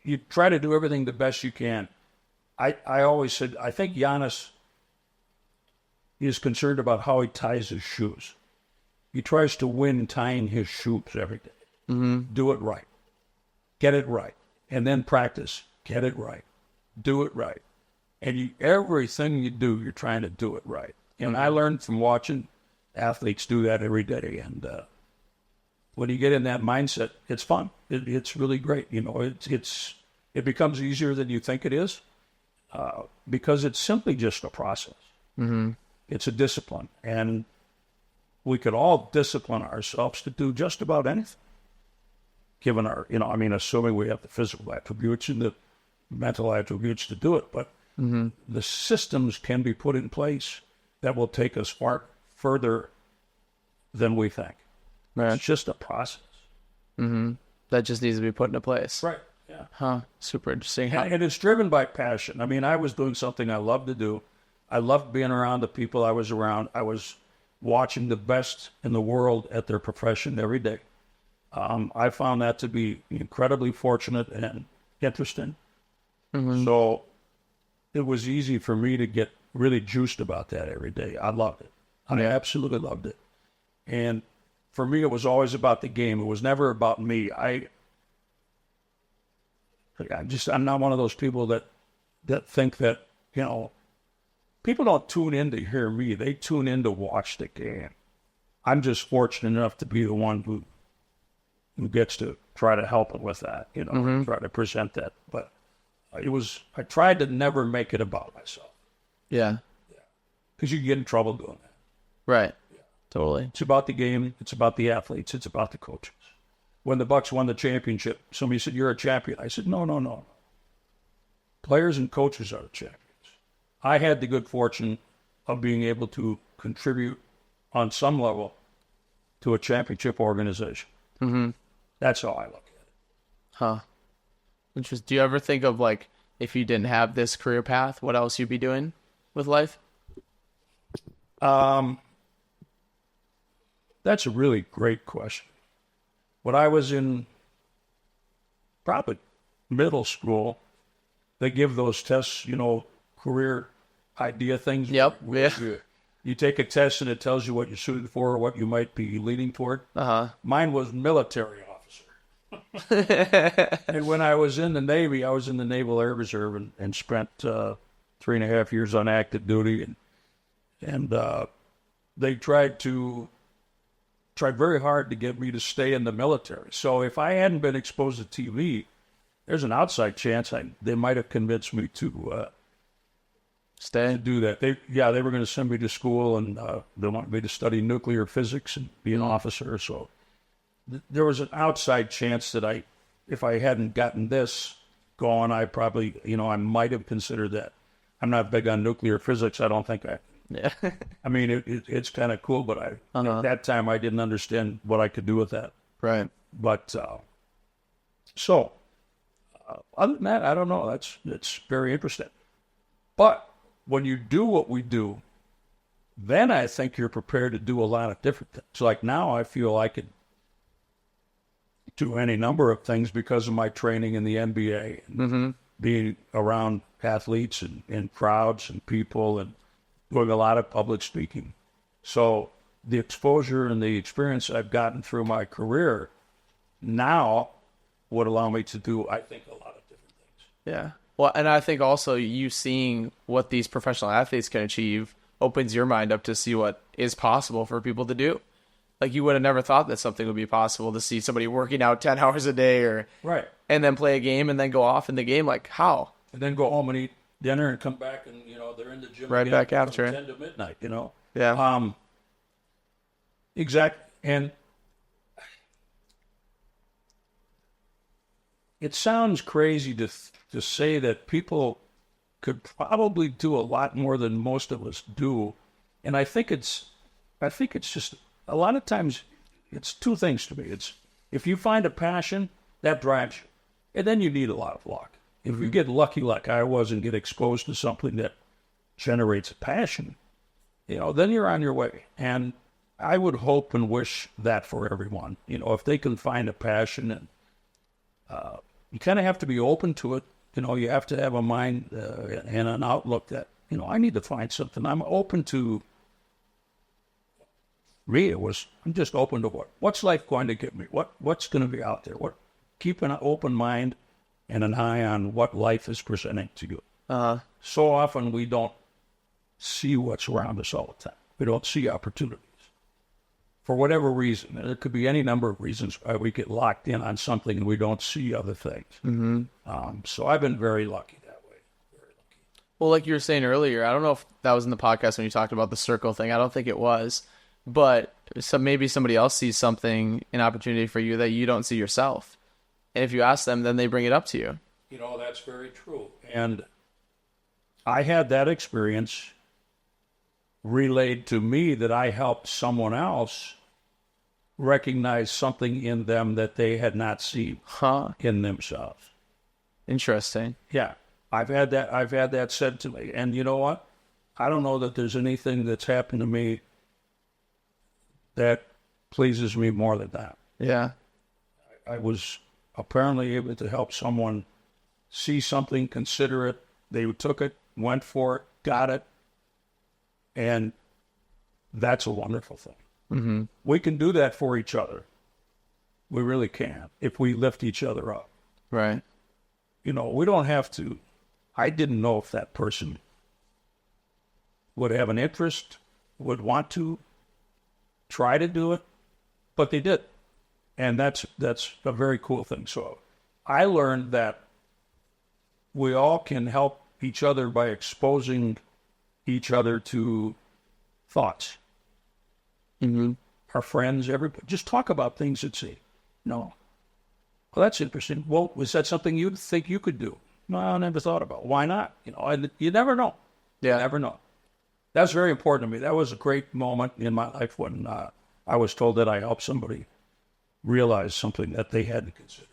you try to do everything the best you can. I always said, I think Giannis is concerned about how he ties his shoes. He tries to win tying his shoes every day. Mm-hmm. Do it right. Get it right. And then practice. Get it right. Do it right. And everything you do, you're trying to do it right. And I learned from watching athletes do that every day. And when you get in that mindset, it's fun. It's really great. It becomes easier than you think it is because it's simply just a process. Mm-hmm. It's a discipline. And we could all discipline ourselves to do just about anything, given our, assuming we have the physical attributes and the mental attributes to do it. But the systems can be put in place that will take us far further than we think. Right. It's just a process. Mm-hmm. That just needs to be put into place. Right. Yeah. Huh. Super interesting. And it's driven by passion. I was doing something I loved to do. I loved being around the people I was around. I was watching the best in the world at their profession every day. I found that to be incredibly fortunate and interesting. Mm-hmm. So it was easy for me to get really juiced about that every day. I loved it. I absolutely loved it. And for me, it was always about the game. It was never about me. I'm not one of those people that think that, people don't tune in to hear me. They tune in to watch the game. I'm just fortunate enough to be the one who gets to try to help it with that, try to present that. But I tried to never make it about myself. Yeah. Because you can get in trouble doing that. Right. Yeah. Totally. It's about the game. It's about the athletes. It's about the coaches. When the Bucks won the championship, somebody said, "You're a champion." I said, No. Players and coaches are the champions. I had the good fortune of being able to contribute on some level to a championship organization. Mm-hmm. That's how I look at it. Huh. Interesting. Do you ever think of, if you didn't have this career path, what else you'd be doing with life? That's a really great question. When I was in probably middle school, they give those tests, career idea things. Yep. Yeah. You take a test and it tells you what you're suited for or what you might be leaning toward. Uh-huh. Mine was military officer. And when I was in the Navy, I was in the Naval Air Reserve and spent 3.5 years on active duty. And they tried very hard to get me to stay in the military. So if I hadn't been exposed to TV, there's an outside chance they might have convinced me to stay and do that. They were going to send me to school, and they wanted me to study nuclear physics and be an officer. So there was an outside chance that if I hadn't gotten this going, I probably, I might have considered that. I'm not big on nuclear physics. I don't think Yeah. I mean, it's kind of cool, but at that time I didn't understand what I could do with that. Right. But other than that, I don't know. It's very interesting. But when you do what we do, then I think you're prepared to do a lot of different things. So like now I feel I could do any number of things because of my training in the NBA and being around athletes and crowds and people and doing a lot of public speaking. So the exposure and the experience I've gotten through my career now would allow me to do, I think, a lot of different things. Yeah. Well, and I think also you seeing what these professional athletes can achieve opens your mind up to see what is possible for people to do. Like you would have never thought that something would be possible to see somebody working out 10 hours a day right, and then play a game and then go off in the game. Like how? And then go home and eat dinner and come back and, they're in the gym right again back after from 10 to midnight, Yeah. Exactly. And it sounds crazy to say that people could probably do a lot more than most of us do. And I think it's just a lot of times it's two things to me. It's if you find a passion, that drives you. And then you need a lot of luck. If you get lucky like I was and get exposed to something that generates a passion, then you're on your way. And I would hope and wish that for everyone. If they can find a passion, and you kind of have to be open to it. You have to have a mind and an outlook that, I need to find something. I'm open to, I'm just open to what's life going to give me? What's going to be out there? Keep an open mind and an eye on what life is presenting to you. So often we don't see what's around us all the time. We don't see opportunities. For whatever reason, and there could be any number of reasons why we get locked in on something and we don't see other things. So I've been very lucky that way. Very lucky. Well, like you were saying earlier, I don't know if that was in the podcast when you talked about the circle thing. I don't think it was. But maybe somebody else sees something, an opportunity for you that you don't see yourself. And if you ask them, then they bring it up to you. That's very true. And I had that experience relayed to me that I helped someone else recognize something in them that they had not seen in themselves. Interesting. Yeah. I've had that said to me. And you know what? I don't know that there's anything that's happened to me that pleases me more than that. Yeah. I was apparently able to help someone see something, consider it. They took it, went for it, got it. And that's a wonderful thing. We can do that for each other. We really can, if we lift each other up. Right. We don't have to. I didn't know if that person would have an interest, would want to try to do it, but they did. And that's a very cool thing. So I learned that we all can help each other by exposing each other to thoughts. Our friends, everybody. Just talk about things that say, no. Well, that's interesting. Well, was that something you think you could do? No, I never thought about it. Why not? You never know. Yeah. You never know. That's very important to me. That was a great moment in my life when I was told that I helped somebody realize something that they hadn't considered.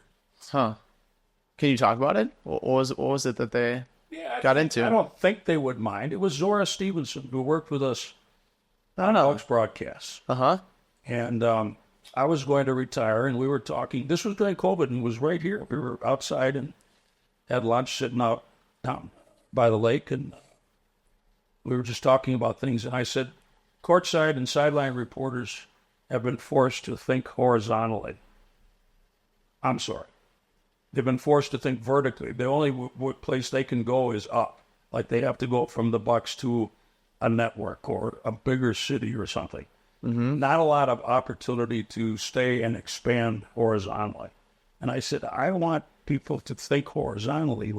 Can you talk about it? What was it that they got into? I don't think they would mind. It was Zora Stevenson who worked with us on Bucks broadcasts. And I was going to retire, and we were talking. This was during COVID, and it was right here. We were outside and had lunch sitting out down by the lake, and we were just talking about things. And I said, courtside and sideline reporters have been forced to think horizontally. I'm sorry. They've been forced to think vertically. The only place they can go is up. Like they have to go from the Bucks to a network or a bigger city or something. Not a lot of opportunity to stay and expand horizontally. And I said, I want people to think horizontally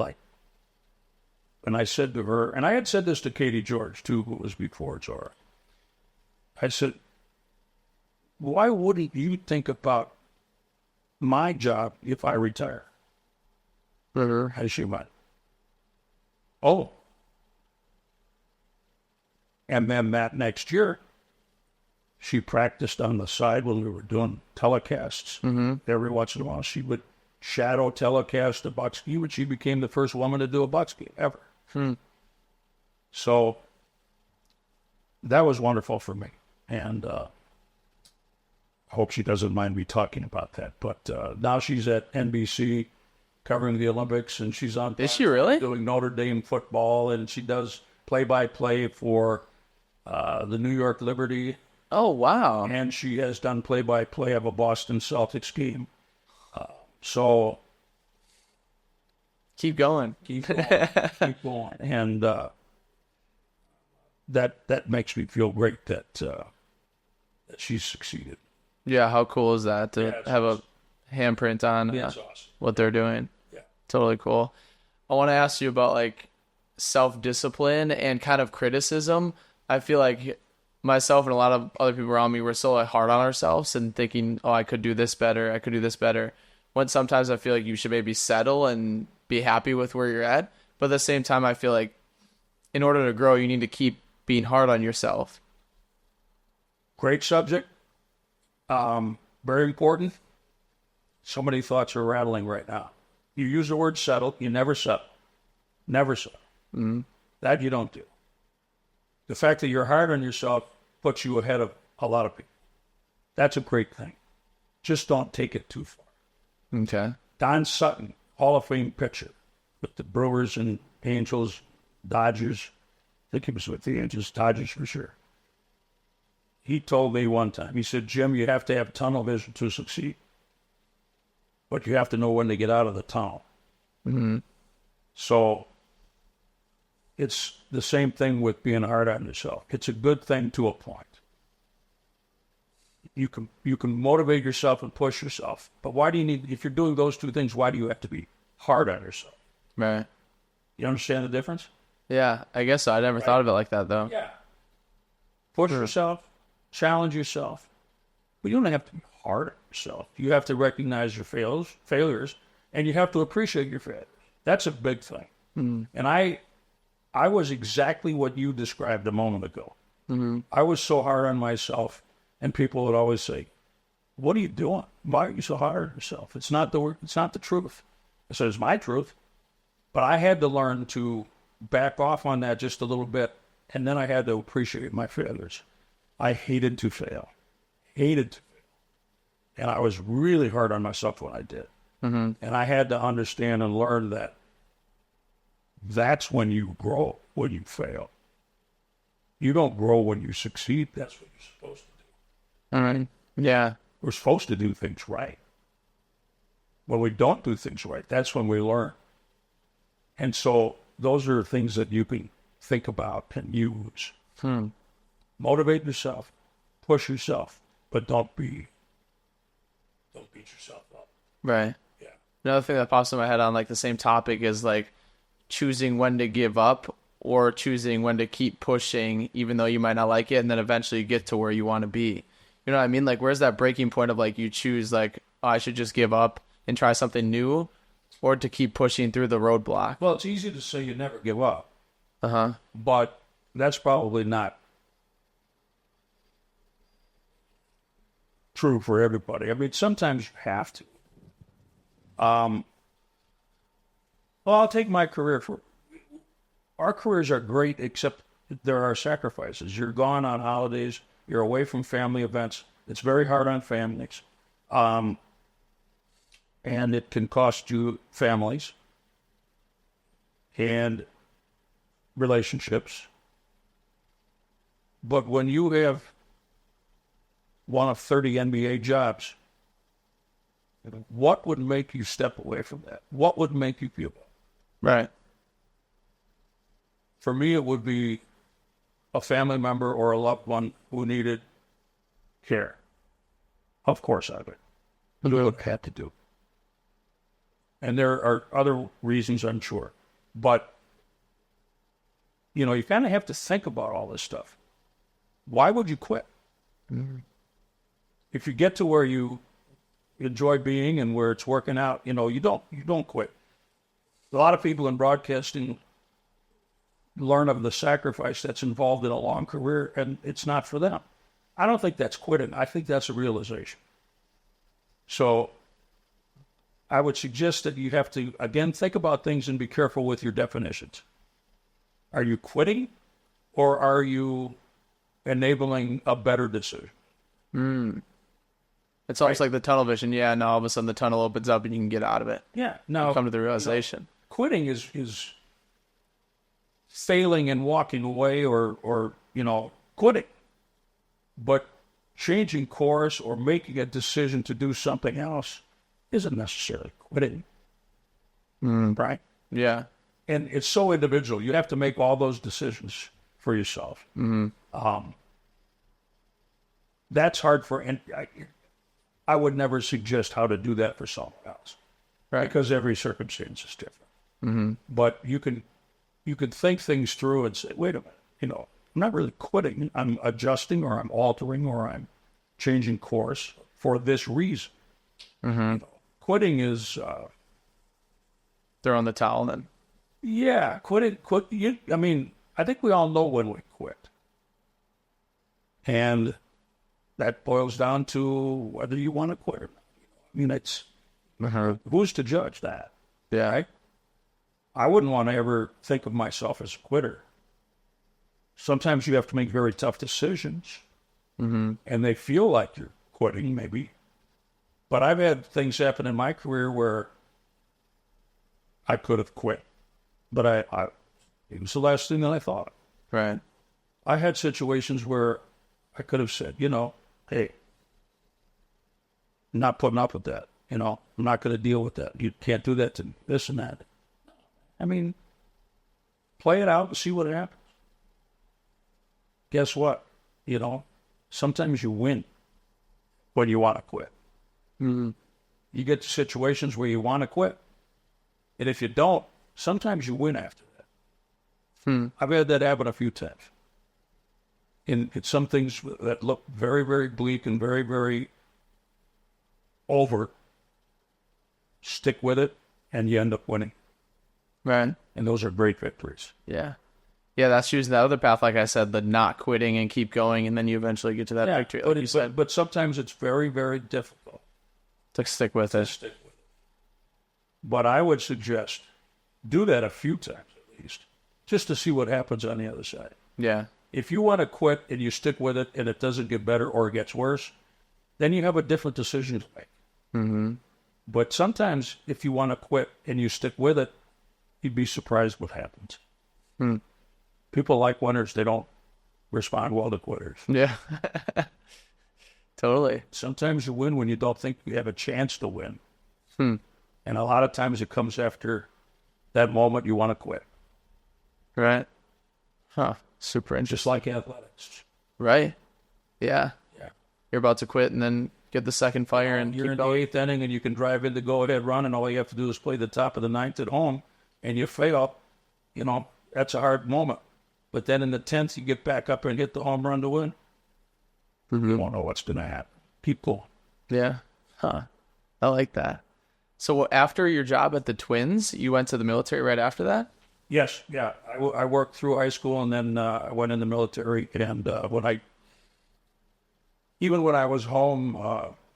and I said to her, and I had said this to Katie George too, who was before Zora. I said, why wouldn't you think about my job if I retire. Mm-hmm. As she went. Oh. And then that next year, she practiced on the side when we were doing telecasts. Mm-hmm. Every once in a while, she would shadow telecast a Bucks game, and she became the first woman to do a Bucks game ever. So that was wonderful for me. And I hope she doesn't mind me talking about that. But now she's at NBC covering the Olympics, and she's on. Is she really? Doing Notre Dame football, and she does play-by-play for the New York Liberty. Oh, wow. And she has done play-by-play of a Boston Celtics game. So Keep going. keep keep going. And that makes me feel great that she's succeeded. Yeah, how cool is that to Yeah, have a handprint on That's awesome. what they're doing? Yeah. Totally cool. I want to ask you about like self-discipline and kind of criticism. I feel like myself and a lot of other people around me were so like, hard on ourselves and thinking, oh, I could do this better. I could do this better. When sometimes I feel like you should maybe settle and be happy with where you're at. But at the same time, I feel like in order to grow, you need to keep being hard on yourself. Great subject. Very important. So many thoughts are rattling right now. You use the word settle. You never settle. Never settle. Mm-hmm. That you don't do. The fact that you're hard on yourself puts you ahead of a lot of people. That's a great thing. Just don't take it too far. Okay. Don Sutton, Hall of Fame pitcher with the Brewers and Angels, Dodgers. I think he was with the Angels, Dodgers for sure. He told me one time, he said, Jim, you have to have tunnel vision to succeed. But you have to know when to get out of the tunnel. Mm-hmm. So it's the same thing with being hard on yourself. It's a good thing to a point. You can motivate yourself and push yourself. But why do you need, if you're doing those two things, why do you have to be hard on yourself? Right. You understand the difference? Yeah, I guess so. I never thought of it like that, though. Yeah. Push yourself, challenge yourself. But you don't have to be hard on yourself. You have to recognize your failures, and you have to appreciate your failures. That's a big thing. Mm-hmm. And I was exactly what you described a moment ago. Mm-hmm. I was so hard on myself, and people would always say, what are you doing? Why are you so hard on yourself? It's not the truth. I said, it's my truth. But I had to learn to back off on that just a little bit, and then I had to appreciate my failures. I hated to fail. And I was really hard on myself when I did. Mm-hmm. And I had to understand and learn that that's when you grow, when you fail. You don't grow when you succeed. That's what you're supposed to do. All right. Yeah. We're supposed to do things right. When we don't do things right, that's when we learn. And so those are things that you can think about and use. Motivate yourself, push yourself, but don't beat yourself up. Right. Yeah. Another thing that pops in my head on like the same topic is like choosing when to give up or choosing when to keep pushing even though you might not like it and then eventually get to where you want to be. You know what I mean? Like where's that breaking point of like you choose like, oh, I should just give up and try something new or to keep pushing through the roadblock? Well, it's easy to say you never give up, Uh-huh. but that's probably not true for everybody. I mean, sometimes you have to. Well, I'll take my career for. Our careers are great, except there are sacrifices. You're gone on holidays. You're away from family events. It's very hard on families. And it can cost you families and relationships. But when you have one of 30 NBA jobs, what would make you step away from that? What would make you feel that? Right. For me, it would be a family member or a loved one who needed care. Of course I would. Do what I had to do. And there are other reasons, I'm sure. But, you know, you kind of have to think about all this stuff. Why would you quit? Mm-hmm. If you get to where you enjoy being and where it's working out, you don't quit. A lot of people in broadcasting learn of the sacrifice that's involved in a long career, and it's not for them. I don't think that's quitting. I think that's a realization. So I would suggest that you have to, again, think about things and be careful with your definitions. Are you quitting, or are you enabling a better decision? It's almost like the tunnel vision. Yeah, now all of a sudden the tunnel opens up and you can get out of it. Yeah. Now, come to the realization. Quitting is failing and walking away or quitting. But changing course or making a decision to do something else isn't necessarily quitting. Right? Yeah. And it's so individual. You have to make all those decisions for yourself. That's hard and I would never suggest how to do that for someone else. Right. Because every circumstance is different. But you can think things through and say, wait a minute, I'm not really quitting. I'm adjusting, or I'm altering, or I'm changing course for this reason. Quitting is throwing the towel then. Yeah, quit. I think we all know when we quit. And that boils down to whether you want to quit or not. It's who's to judge that? Yeah. Right? I wouldn't want to ever think of myself as a quitter. Sometimes you have to make very tough decisions, and they feel like you're quitting, maybe. But I've had things happen in my career where I could have quit, but it was the last thing that I thought. Right. I had situations where I could have said, hey, I'm not putting up with that. I'm not going to deal with that. You can't do that to this and that. Play it out and see what happens. Guess what? Sometimes you win when you want to quit. You get to situations where you want to quit. And if you don't, sometimes you win after that. I've had that happen a few times. And it's some things that look very, very bleak and very, very over. Stick with it, and you end up winning. Right. And those are great victories. Yeah. Yeah, that's choosing the other path, like I said, the not quitting and keep going, and then you eventually get to that victory. Like but sometimes it's very, very difficult to stick with it. But I would suggest do that a few times at least, just to see what happens on the other side. Yeah. If you want to quit and you stick with it and it doesn't get better or it gets worse, then you have a different decision to make. But sometimes if you want to quit and you stick with it, you'd be surprised what happens. People like winners. They don't respond well to quitters. Yeah. Totally. Sometimes you win when you don't think you have a chance to win. And a lot of times it comes after that moment you want to quit. Right. Huh. Super interesting. Just like athletics. Right. Yeah. Yeah. You're about to quit and then get the second fire and you're keep in going. the eighth inning and you can drive in the go-ahead run, and all you have to do is play the top of the ninth at home, and you fail. That's a hard moment. But then in the 10th, you get back up and hit the home run to win. You won't know what's going to happen. Keep going. Yeah. Huh. I like that. So after your job at the Twins, you went to the military right after that? Yes. Yeah. I worked through high school, and then I went in the military. And even when I was home,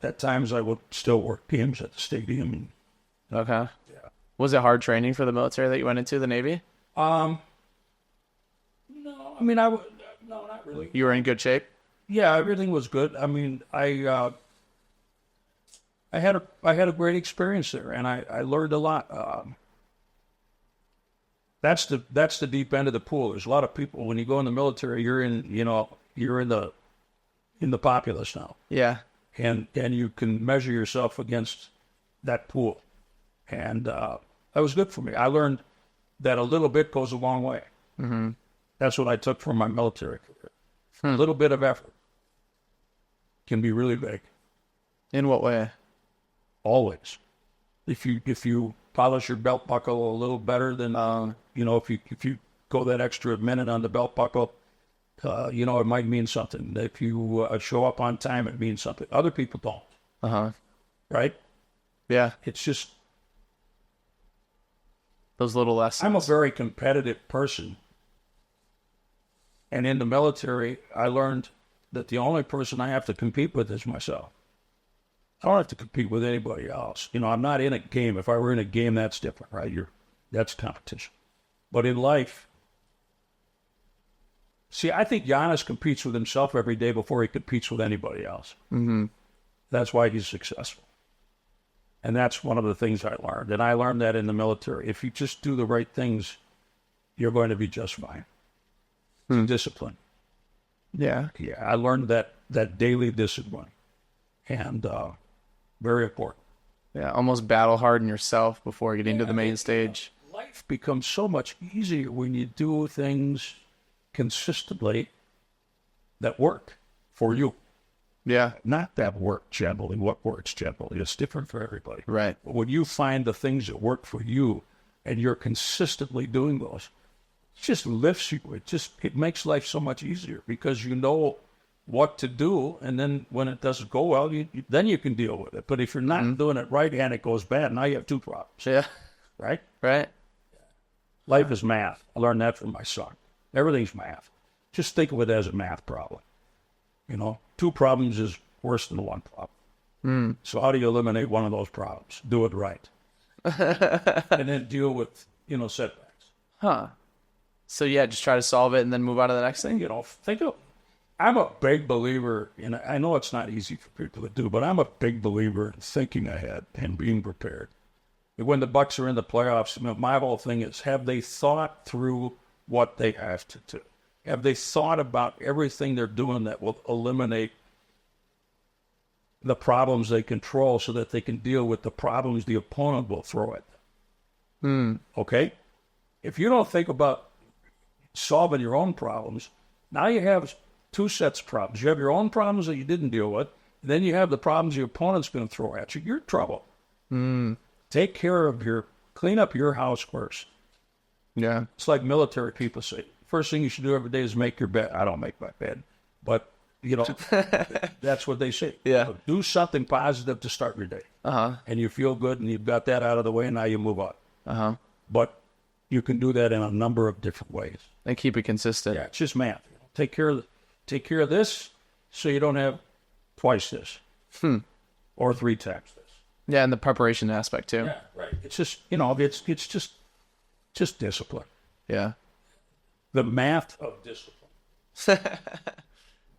at times I would still work games at the stadium. Okay. Yeah. Was it hard training for the military that you went into, the Navy? No, no, not really. You were in good shape? Yeah, everything was good. I had a great experience there, and I learned a lot. That's the deep end of the pool. There's a lot of people when you go in the military, you're in the populace now. Yeah. And you can measure yourself against that pool, and that was good for me. I learned that a little bit goes a long way. That's what I took from my military career. A little bit of effort can be really big. In what way? Always. If you polish your belt buckle a little better than if you go that extra minute on the belt buckle, it might mean something. If you show up on time, it means something. Other people don't. right? Yeah. It's just, Those little lessons. I'm a very competitive person. And in the military, I learned that the only person I have to compete with is myself. I don't have to compete with anybody else. I'm not in a game. If I were in a game, that's different, right? That's competition. But in life, see, I think Giannis competes with himself every day before he competes with anybody else. Mm-hmm. That's why he's successful. And that's one of the things I learned. And I learned that in the military. If you just do the right things, you're going to be just fine. Discipline. Yeah. Yeah, I learned that daily discipline. And very important. Yeah, almost battle harden yourself before getting to the main stage. Life becomes so much easier when you do things consistently that work for you. Yeah. Not that work generally. What works generally? It's different for everybody. Right. But when you find the things that work for you and you're consistently doing those, it just lifts you. It makes life so much easier because you know what to do, and then when it doesn't go well, then you can deal with it. But if you're not doing it right and it goes bad, now you have two problems. Yeah. Right? Right. Life is math. I learned that from my son. Everything's math. Just think of it as a math problem. Two problems is worse than one problem. So how do you eliminate one of those problems? Do it right. And then deal with, setbacks. Huh. So yeah, just try to solve it and then move on to the next thing. I'm a big believer in, I know it's not easy for people to do, but I'm a big believer in thinking ahead and being prepared. When the Bucks are in the playoffs, my whole thing is, have they thought through what they have to do? Have they thought about everything they're doing that will eliminate the problems they control so that they can deal with the problems the opponent will throw at them? Okay? If you don't think about solving your own problems, now you have two sets of problems. You have your own problems that you didn't deal with, and then you have the problems your opponent's going to throw at you. You're in trouble. Take care of clean up your house first. Yeah. It's like military people say, first thing you should do every day is make your bed. I don't make my bed, but, that's what they say. Yeah. Do something positive to start your day. And you feel good, and you've got that out of the way, and now you move on. But you can do that in a number of different ways. And keep it consistent. Yeah, it's just math. Take care of this so you don't have twice this. Or 3 times this. Yeah, and the preparation aspect too. Yeah, right. It's just, it's just discipline. Yeah. The math of discipline.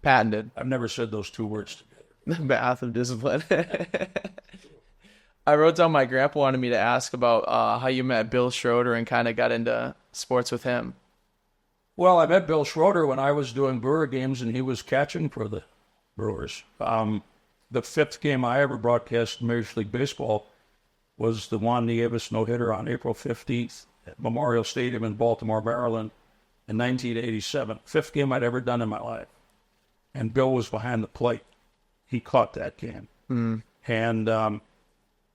Patented. I've never said those two words together. The math of discipline. I wrote down my grandpa wanted me to ask about how you met Bill Schroeder and kind of got into sports with him. Well, I met Bill Schroeder when I was doing Brewer games, and he was catching for the Brewers. The 5th game I ever broadcast in Major League Baseball was the Juan Nieves no-hitter on April 15th at Memorial Stadium in Baltimore, Maryland in 1987. 5th game I'd ever done in my life. And Bill was behind the plate. He caught that game. And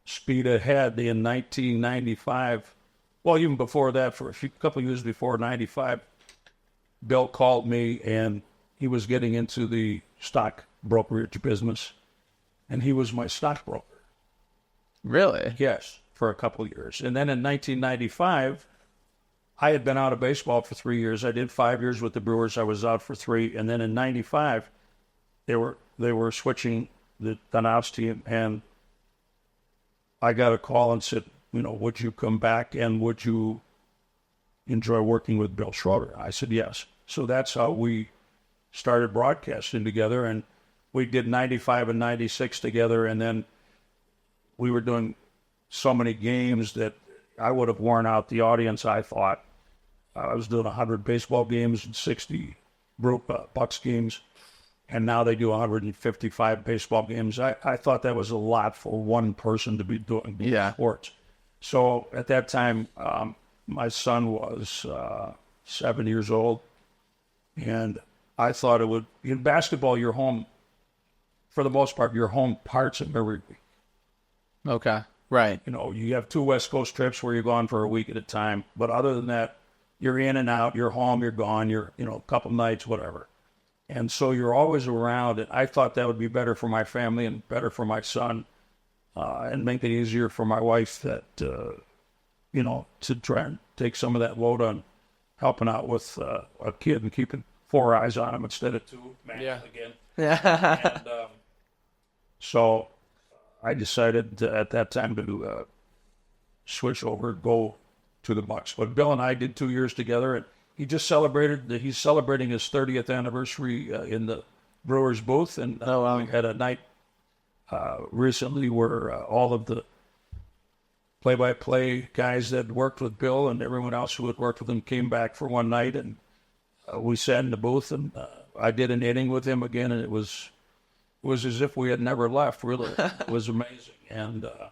speed ahead in 1995. Well, even before that, for a couple of years before 95, Bill called me, and he was getting into the stock brokerage business, and he was my stockbroker. Really? Yes, for a couple of years. And then in 1995, I had been out of baseball for 3 years. I did 5 years with the Brewers. I was out for 3. And then in 95, they were switching the announce team, and I got a call and said, would you come back and would you enjoy working with Bill Schroeder? I said, yes. So that's how we started broadcasting together, and we did 95 and 96 together, and then we were doing so many games that I would have worn out the audience, I thought. I was doing 100 baseball games and 60 Bucks games, and now they do 155 baseball games. I thought that was a lot for one person to be doing sports. So at that time, my son was 7 years old, and I thought it would, in basketball, you're home, for the most part, you're home parts of every week. Okay, right. You have 2 West Coast trips where you're gone for a week at a time, but other than that, you're in and out, you're home, you're gone, you're, a couple nights, whatever. And so you're always around, and I thought that would be better for my family and better for my son and make it easier for my wife that, to try and take some of that load on helping out with a kid and keeping 4 eyes on him instead of 2. Man, Yeah. again. Yeah. And so I decided at that time to switch over, go to the Bucks. But Bill and I did 2 years together, and he's celebrating his 30th anniversary in the Brewers booth, and Oh, wow. we had a night recently where all of the play-by-play guys that worked with Bill and everyone else who had worked with him came back for one night, and we sat in the booth, and I did an inning with him again, and it was as if we had never left. Really, it was amazing and a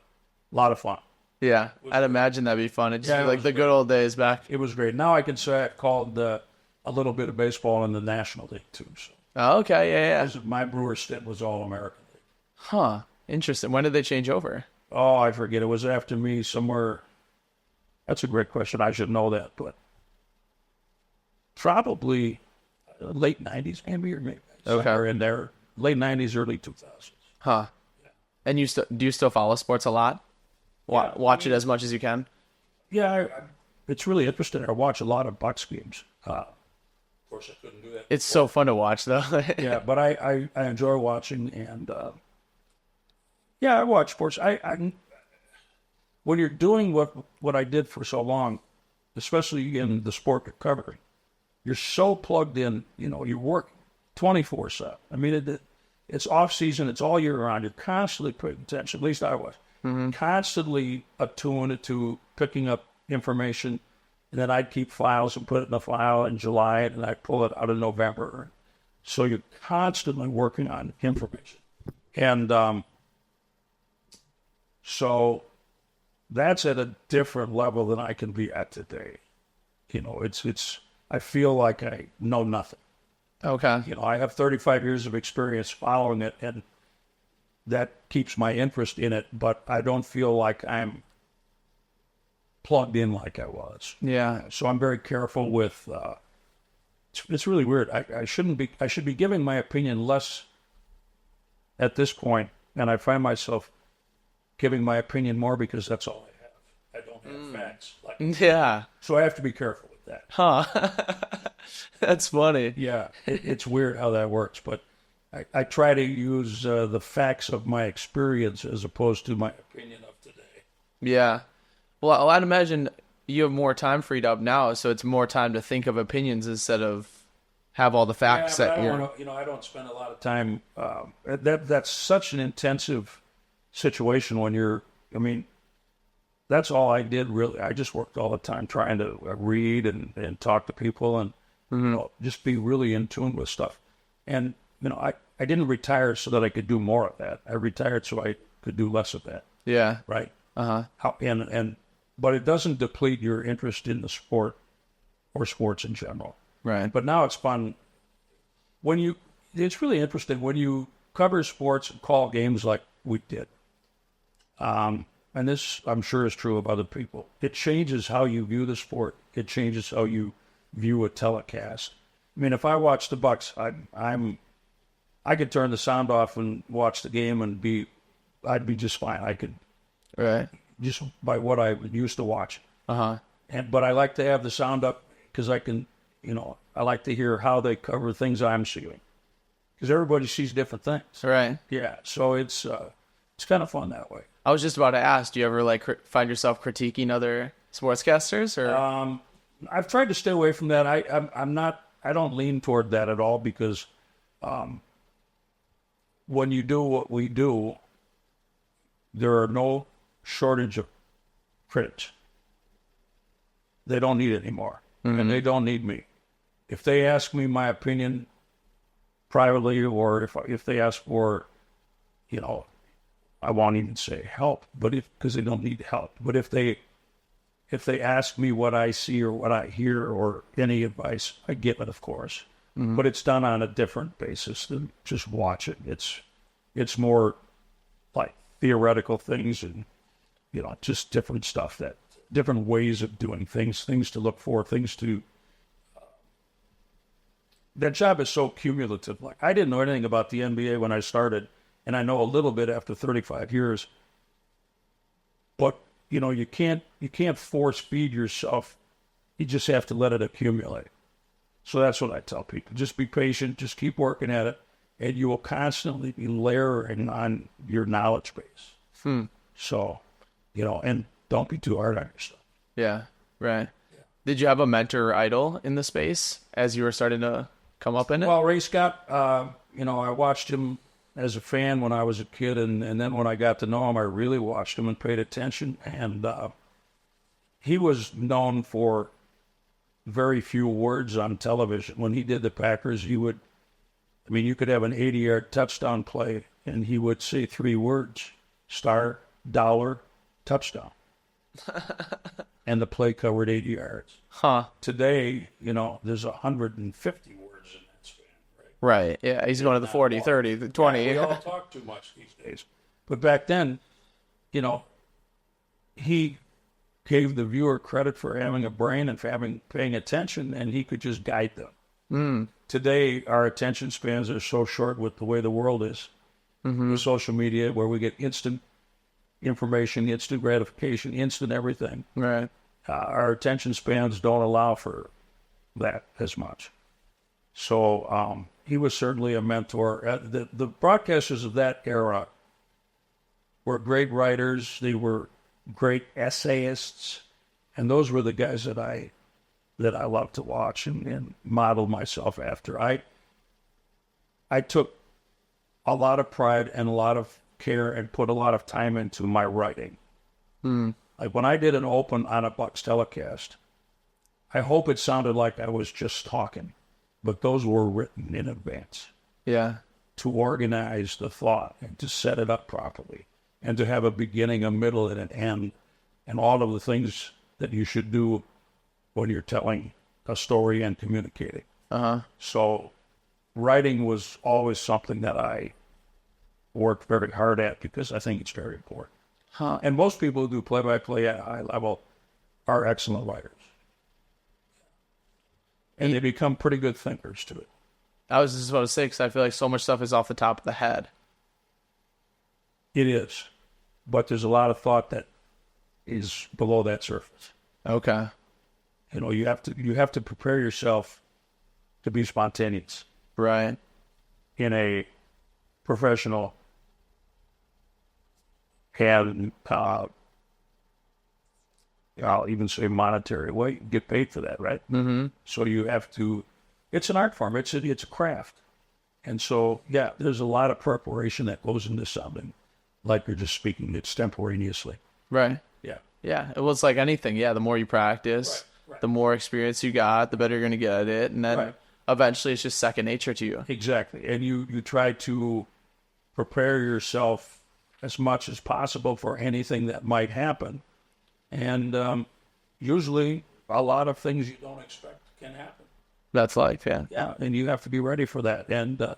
lot of fun. Yeah, I'd imagine that'd be fun. It'd just Yeah, be it like was the good old days back. It was great. Now I can say I called a little bit of baseball in the National League too. So Oh, okay, yeah. my Brewer stint was all American League. Huh. Interesting. When did they change over? Oh, I forget. It was after me somewhere. That's a great question. I should know that, but probably late 90s, maybe, or maybe somewhere in there. Late 90s, early 2000s. Huh. And do you still follow sports a lot? Watch it as much as you can? Yeah, it's really interesting. I watch a lot of Bucks games. Of course, I couldn't do that. It's so fun to watch, though. Yeah, but I enjoy watching, and I watch sports. I when you're doing what I did for so long, especially in the sport you're covering, you're so plugged in. You work 24/7. I mean, it's off season. It's all year round. You're constantly paying attention. At least I was constantly attuned to picking up information, and then I'd keep files and put it in a file in July, and I'd pull it out in November. So you're constantly working on information, and so that's at a different level than I can be at today. It's I feel like I know nothing. Okay. I have 35 years of experience following it, and that keeps my interest in it, but I don't feel like I'm plugged in like I was. Yeah. So I'm very careful with, it's really weird. I should be giving my opinion less at this point, and I find myself giving my opinion more because that's all I have. I don't have facts. Yeah. So I have to be careful with that. Huh. That's funny. Yeah, it's weird how that works, but I try to use the facts of my experience as opposed to my opinion of today. Yeah. Well, I'd imagine you have more time freed up now, so it's more time to think of opinions instead of have all the facts Yeah, but that you're... I don't spend a lot of time. That's such an intensive situation when you're. I mean, that's all I did really. I just worked all the time trying to read and talk to people and just be really in tune with stuff. And I didn't retire so that I could do more of that. I retired so I could do less of that. Yeah. Right. Uh-huh. But it doesn't deplete your interest in the sport or sports in general. Right. But now it's fun it's really interesting when you cover sports and call games like we did. And this, I'm sure, is true of other people. It changes how you view the sport. It changes how you view a telecast. I mean, if I watch the Bucks, I could turn the sound off and watch the game and I'd be just fine. I could, Right. just by what I used to watch. Uh-huh. But I like to have the sound up because I can, I like to hear how they cover things I'm seeing. Because everybody sees different things. Right. Yeah, so it's kind of fun that way. I was just about to ask, do you ever find yourself critiquing other sportscasters or? I've tried to stay away from that. I don't lean toward that at all because when you do what we do, there are no shortage of critics. They don't need it anymore, and they don't need me. If they ask me my opinion privately, or if they ask for, I won't even say help, but because they don't need help. But if they ask me what I see or what I hear or any advice, I give it, of course. But it's done on a different basis than just watch it. It's more like theoretical things and just different stuff, different ways of doing things to look for, things to. That job is so cumulative. Like I didn't know anything about the NBA when I started, and I know a little bit after 35 years. you can't force feed yourself. You just have to let it accumulate. So that's what I tell people. Just be patient. Just keep working at it, and you will constantly be layering on your knowledge base. So, and don't be too hard on yourself. Yeah, right. Yeah. Did you have a mentor or idol in the space as you were starting to come up in it? Well, Ray Scott, I watched him as a fan when I was a kid, and then when I got to know him, I really watched him and paid attention. And he was known for very few words on television. When he did the Packers, you could have an 80-yard touchdown play, and he would say 3 words: star, dollar, touchdown. And the play covered 80 yards. Today, there's 150 words in that span, right? Right. Yeah, he's going to the 40, 30, the 20. Yeah, we all talk too much these days. But back then, he gave the viewer credit for having a brain and for paying attention, and he could just guide them. Today, our attention spans are so short with the way the world is. With social media, where we get instant information, instant gratification, instant everything. Right. Our attention spans don't allow for that as much. So he was certainly a mentor. The broadcasters of that era were great writers. They were great essayists, and those were the guys that I loved to watch and model myself after. I took a lot of pride and a lot of care and put a lot of time into my writing. Like when I did an open on a Bucks telecast, I hope it sounded like I was just talking, but those were written in advance. Yeah. To organize the thought and to set it up properly and to have a beginning, a middle, and an end, and all of the things that you should do when you're telling a story and communicating. So writing was always something that I worked very hard at because I think it's very important. And most people who do play-by-play at a high level are excellent writers. And they become pretty good thinkers to it. I was just about to say, because I feel like so much stuff is off the top of the head. It is. But there's a lot of thought that is below that surface. Okay. You have to prepare yourself to be spontaneous. Right. In a professional and I'll even say monetary way. You get paid for that, right? So you have to. It's an art form. It's a craft, and so there's a lot of preparation that goes into something, like you're just speaking extemporaneously. Right. Yeah. Yeah. It was like anything. Yeah. The more you practice, the more experience you got, the better you're going to get at it, and then eventually it's just second nature to you. Exactly, and you try to prepare yourself as much as possible for anything that might happen. And usually a lot of things you don't expect can happen. That's life, yeah. Yeah, and you have to be ready for that. And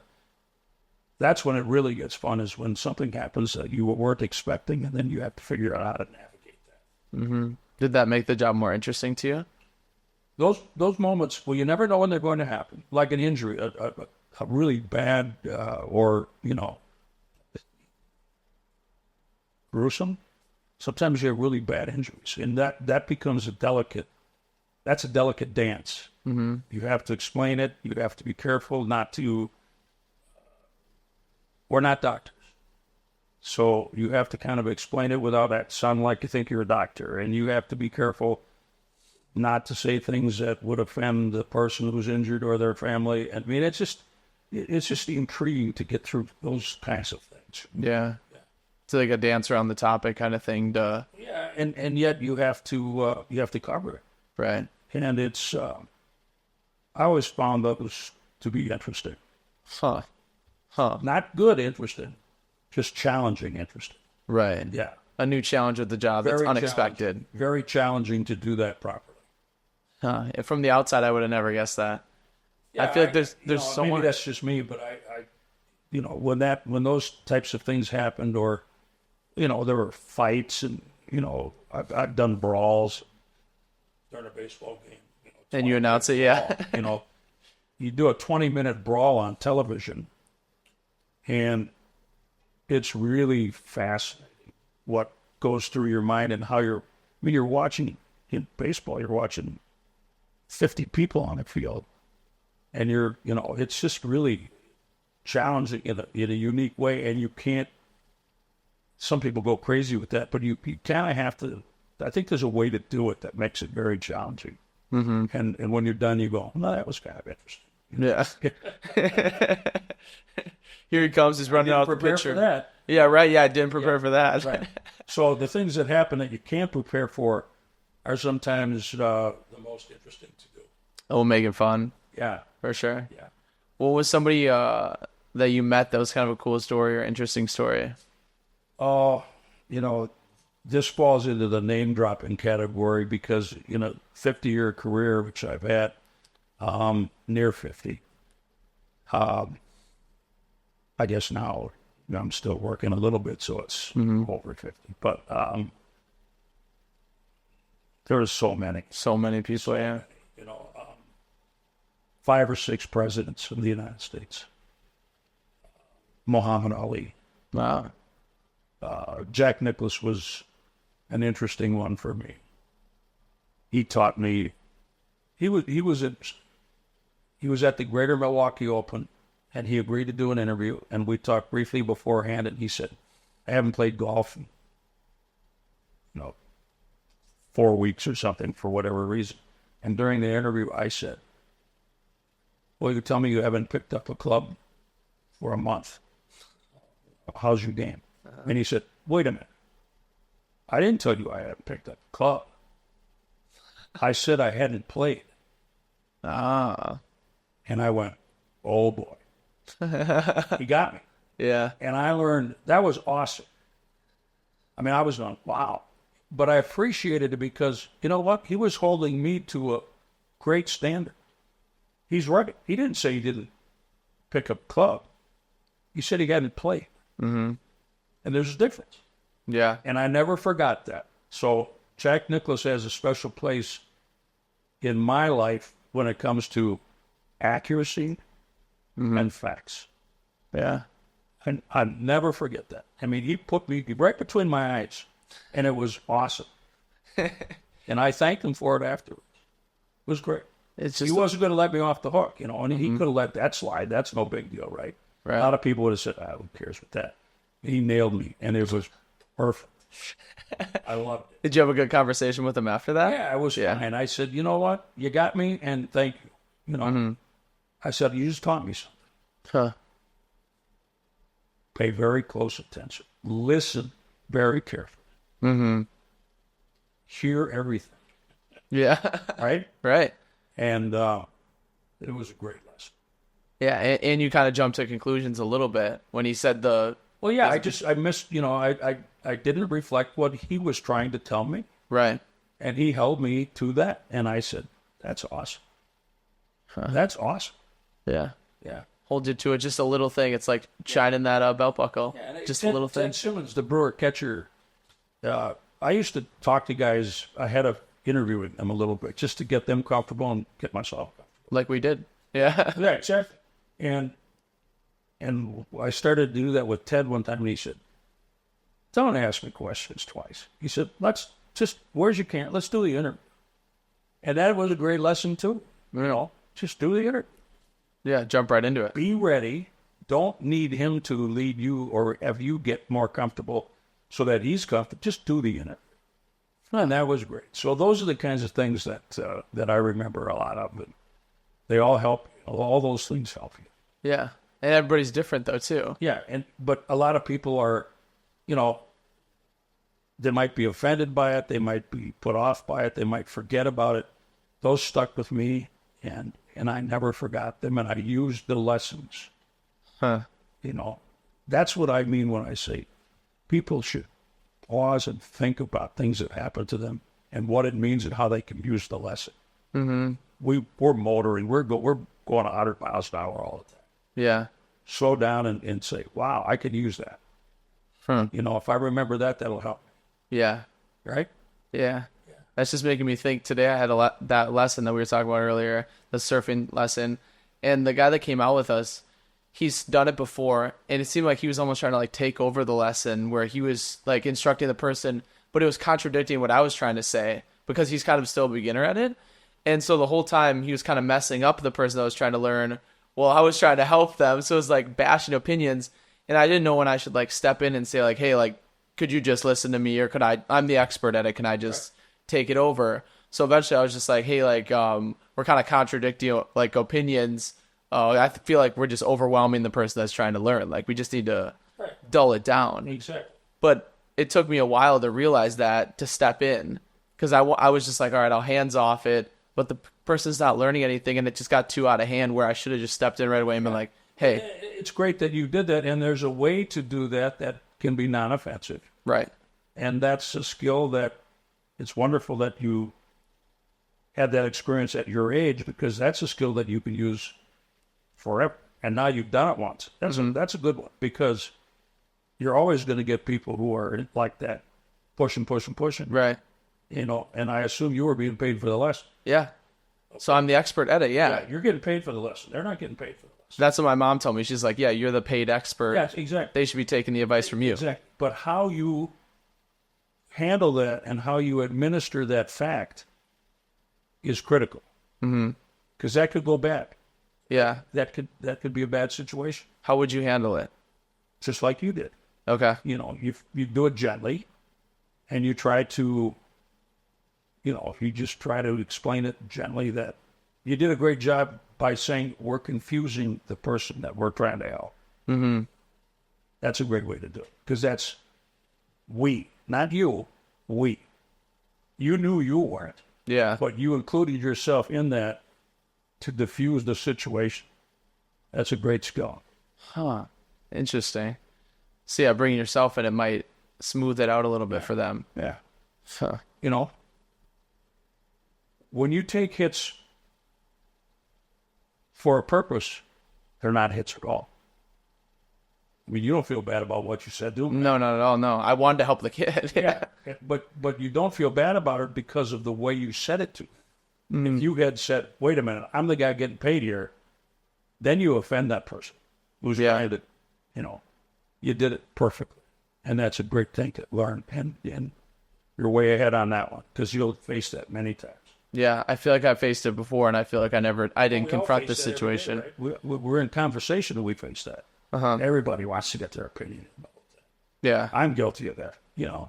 that's when it really gets fun, is when something happens that you weren't expecting, and then you have to figure out how to navigate that. Did that make the job more interesting to you? Those moments, well, you never know when they're going to happen. Like an injury, a really bad or, gruesome. Sometimes you have really bad injuries, and that becomes a delicate dance. You have to explain it. You have to be careful not to. We're not doctors, so you have to kind of explain it without that sound like you think you're a doctor, and you have to be careful not to say things that would offend the person who's injured or their family. I mean, it's just intriguing to get through those kinds of things. Yeah. It's like a dance around the topic kind of thing. Yeah, and yet you have to cover it. Right. And it's I always found those to be interesting. Not good interesting, just challenging interesting. Right. Yeah. A new challenge with the job that's unexpected. Very challenging to do that properly. From the outside, I would have never guessed that. Yeah, I feel like there's so much. Maybe that's just me, but I when those types of things happened, or there were fights, and I've done brawls during a baseball game. And you announce it, yeah. You do a 20-minute brawl on television, and it's really fascinating what goes through your mind and how you're watching in baseball, you're watching 50 people on the field, and it's just really challenging in a unique way, and you can't. Some people go crazy with that, but you kind of have to. I think there's a way to do it that makes it very challenging. Mm-hmm. And when you're done, you go, "No, that was kind of interesting." Yeah. Here he comes. He's running out the picture. For that. Yeah, right. Yeah, I didn't prepare for that. Right. So the things that happen that you can't prepare for are sometimes the most interesting to do. Oh, make it fun. Yeah, For sure. yeah. What was somebody that you met that was kind of a cool story or interesting story? Oh, this falls into the name dropping category because 50-year career, which I've had, near 50. I guess now I'm still working a little bit, so it's over 50. But there's so many. So many people, yeah. Many, 5 or 6 presidents of the United States. Muhammad Ali. Wow. Jack Nicklaus was an interesting one for me. He taught me. He was at the Greater Milwaukee Open, and he agreed to do an interview. And we talked briefly beforehand, and he said, "I haven't played golf in 4 weeks or something for whatever reason." And during the interview, I said, "Well, you tell me you haven't picked up a club for a month. How's your game?" And he said, "Wait a minute. I didn't tell you I hadn't picked up a club. I said I hadn't played." Ah. And I went, "Oh boy." He got me. Yeah. And I learned that was awesome. I mean, I was going, wow. But I appreciated it because, you know what? He was holding me to a great standard. He's right. He didn't say he didn't pick up club. He said he hadn't played. Mm-hmm. And there's a difference. Yeah. And I never forgot that. So Jack Nicklaus has a special place in my life when it comes to accuracy and facts. Yeah. And I never forget that. I mean, he put me right between my eyes, and it was awesome. And I thanked him for it afterwards. It was great. He wasn't going to let me off the hook, and he could have let that slide. That's no big deal, right? A lot of people would have said, who cares with that? He nailed me, and it was perfect. I loved it. Did you have a good conversation with him after that? Yeah, it was fine. I said, "You know what? You got me, and thank you." I said, "You just taught me something." Huh. Pay very close attention. Listen very carefully. Mm-hmm. Hear everything. Yeah. Right? Right. And it was a great lesson. Yeah, and you kind of jumped to conclusions a little bit when he said the... Well, yeah, I missed, I didn't reflect what he was trying to tell me. Right. And he held me to that. And I said, "That's awesome." That's awesome. Yeah. Yeah. Hold you to it, just a little thing. It's like shining that belt buckle. Yeah, just a little thing. Ted Simmons, the Brewer catcher, I used to talk to guys ahead of interviewing them a little bit just to get them comfortable and get myself comfortable. Like we did. Yeah. Yeah, exactly. And I started to do that with Ted one time, and he said, "Don't ask me questions twice." He said, "Let's just, where's your camera? Let's do the interview." And that was a great lesson too. Just do the interview. Yeah, jump right into it. Be ready. Don't need him to lead you or have you get more comfortable so that he's comfortable. Just do the interview. And that was great. So those are the kinds of things that I remember a lot of. And they all help. All those things help you. Yeah. And everybody's different though too. Yeah. But a lot of people are, they might be offended by it. They might be put off by it. They might forget about it. Those stuck with me, and I never forgot them, and I used the lessons. Huh. That's what I mean when I say people should pause and think about things that happen to them and what it means and how they can use the lesson. Mm-hmm. We're motoring. We're going 100 miles an hour all the time. Yeah. Slow down and say, "Wow, I could use that." If I remember that, that'll help me. Yeah. Right? Yeah. That's just making me think. Today I had that lesson that we were talking about earlier, the surfing lesson. And the guy that came out with us, he's done it before, and it seemed like he was almost trying to like take over the lesson where he was like instructing the person, but it was contradicting what I was trying to say because he's kind of still a beginner at it. And so the whole time he was kind of messing up the person that was trying to learn. Well, I was trying to help them. So it was like bashing opinions. And I didn't know when I should like step in and say like, hey, like, could you just listen to me? Or I'm the expert at it. Can I just take it over? So eventually I was just like, hey, like, we're kind of contradicting like opinions. I feel like we're just overwhelming the person that's trying to learn. Like we just need to dull it down. Exactly. But it took me a while to realize that, to step in. Because I was just like, all right, I'll hands off it. But the person's not learning anything, and it just got too out of hand where I should have just stepped in right away and been like, hey. It's great that you did that, and there's a way to do that that can be non-offensive. Right. And that's a skill that it's wonderful that you had that experience at your age, because that's a skill that you can use forever. And now you've done it once. That's a good one, because you're always going to get people who are like that, pushing. Right. You know, and I assume you were being paid for the lesson. Yeah. So I'm the expert at it, yeah. You're getting paid for the lesson. They're not getting paid for the lesson. That's what my mom told me. She's like, yeah, you're the paid expert. Yes, exactly. They should be taking the advice from you. Exactly. But how you handle that and how you administer that fact is critical. Mm-hmm. Because that could go bad. Yeah. That could be a bad situation. How would you handle it? Just like you did. Okay. You know, you do it gently, and you try to, you know, you just try to explain it gently that you did a great job by saying we're confusing the person that we're trying to help. Mm-hmm. That's a great way to do it, because that's we, not you, we. You knew you weren't. Yeah. But you included yourself in that to diffuse the situation. That's a great skill. Huh. Interesting. So yeah, bringing yourself in, it might smooth it out a little bit for them. Yeah. Huh. You know, when you take hits for a purpose, they're not hits at all. I mean, you don't feel bad about what you said, do you? No, not at all. No, I wanted to help the kid. Yeah. But you don't feel bad about it because of the way you said it to them. If you had said, wait a minute, I'm the guy getting paid here, then you offend that person who's trying to, you know, you did it perfectly. And that's a great thing to learn. And you're way ahead on that one, because you'll face that many times. Yeah, I feel like I faced it before, and I feel like I didn't confront this situation. Day, right? We're in conversation and we face that. Uh-huh. Everybody wants to get their opinion about that. Yeah. I'm guilty of that. You know,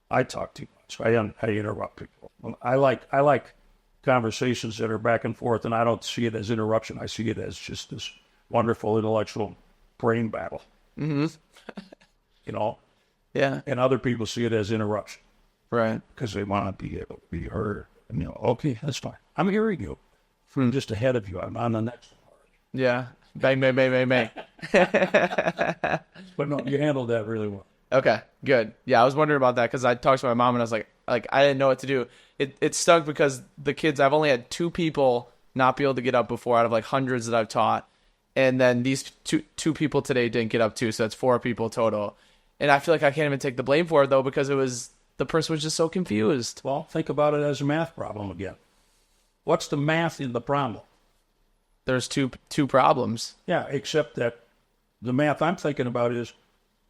I talk too much. I interrupt people. I like conversations that are back and forth, and I don't see it as interruption. I see it as just this wonderful intellectual brain battle. Mm-hmm. You know? Yeah. And other people see it as interruption. Right. Because they want to be able to be heard. And, you know, okay, that's fine. I'm hearing you. I'm just ahead of you. I'm on the next one. Yeah. Bang, bang, bang, bang, bang. But no, you handled that really well. Okay, good. Yeah, I was wondering about that because I talked to my mom and I was like I didn't know what to do. It stunk because the kids, I've only had 2 people not be able to get up before out of like hundreds that I've taught. And then these two people today didn't get up too, so that's 4 people total. And I feel like I can't even take the blame for it though, because the person was just so confused. Well, think about it as a math problem again. What's the math in the problem? There's two problems. Yeah, except that the math I'm thinking about is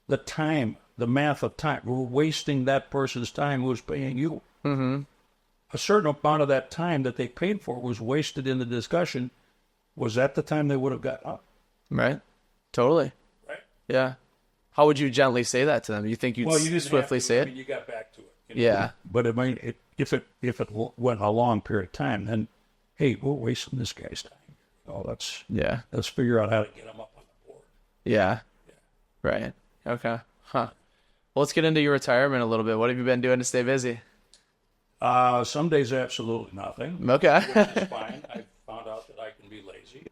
the time, the math of time. We're wasting that person's time who's paying you. Mm-hmm. A certain amount of that time that they paid for was wasted in the discussion. Was that the time they would have got up? Right. Totally. Right. Yeah. How would you gently say that to them? You think you'd swiftly say it? I mean, you got back to it. You know? Yeah. But I mean, if it went a long period of time, then, hey, we're wasting this guy's time. Oh, let's figure out how to get him up on the board. Yeah. Right. Okay. Huh. Well, let's get into your retirement a little bit. What have you been doing to stay busy? Some days absolutely nothing. Okay. It's fine. I found out that I can be lazy.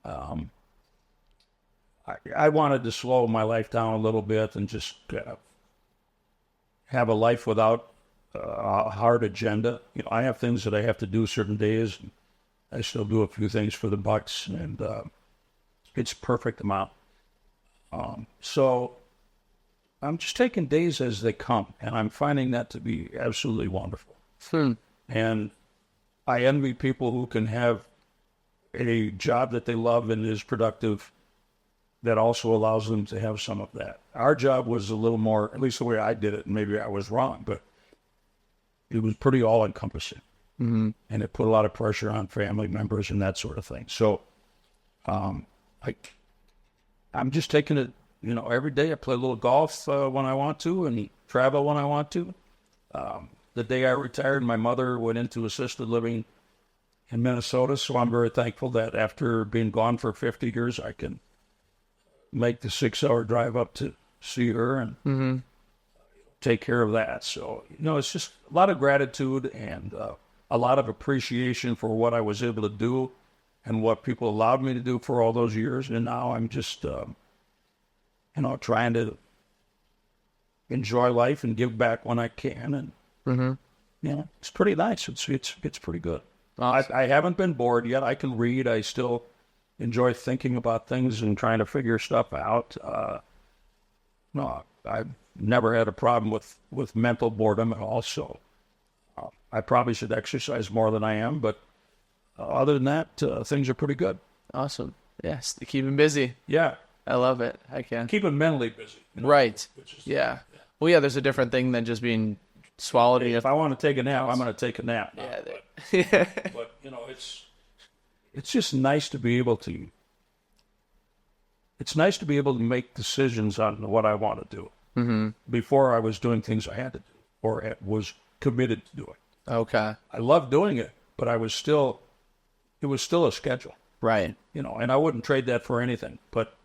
I wanted to slow my life down a little bit and just have a life without a hard agenda. You know, I have things that I have to do certain days. And I still do a few things for the Bucks, and it's a perfect amount. So I'm just taking days as they come, and I'm finding that to be absolutely wonderful. And I envy people who can have a job that they love and is productive that also allows them to have some of that. Our job was a little more, at least the way I did it, and maybe I was wrong, but it was pretty all-encompassing. Mm-hmm. And it put a lot of pressure on family members and that sort of thing. So I'm just taking it, every day. I play a little golf when I want to and travel when I want to. The day I retired, my mother went into assisted living in Minnesota, so I'm very thankful that after being gone for 50 years, I can make the 6-hour drive up to see her and take care of that. So, it's just a lot of gratitude and a lot of appreciation for what I was able to do and what people allowed me to do for all those years. And now I'm just, trying to enjoy life and give back when I can. And, it's pretty nice. It's pretty good. Awesome. I haven't been bored yet. I can read. I still enjoy thinking about things and trying to figure stuff out. No, I've never had a problem with mental boredom at all. So I probably should exercise more than I am. But other than that, things are pretty good. Awesome. Yes, to keep him busy. Yeah. I love it. I can. Keep him mentally busy. Right. Yeah. Well, yeah, there's a different thing than just being swallowed. If I want to take a nap, I'm going to take a nap. Now. Yeah. But it's just nice to be able to. It's nice to be able to make decisions on what I want to do. Mm-hmm. Before I was doing things I had to do or was committed to doing. Okay. I loved doing it, but it was still a schedule. Right. And I wouldn't trade that for anything. But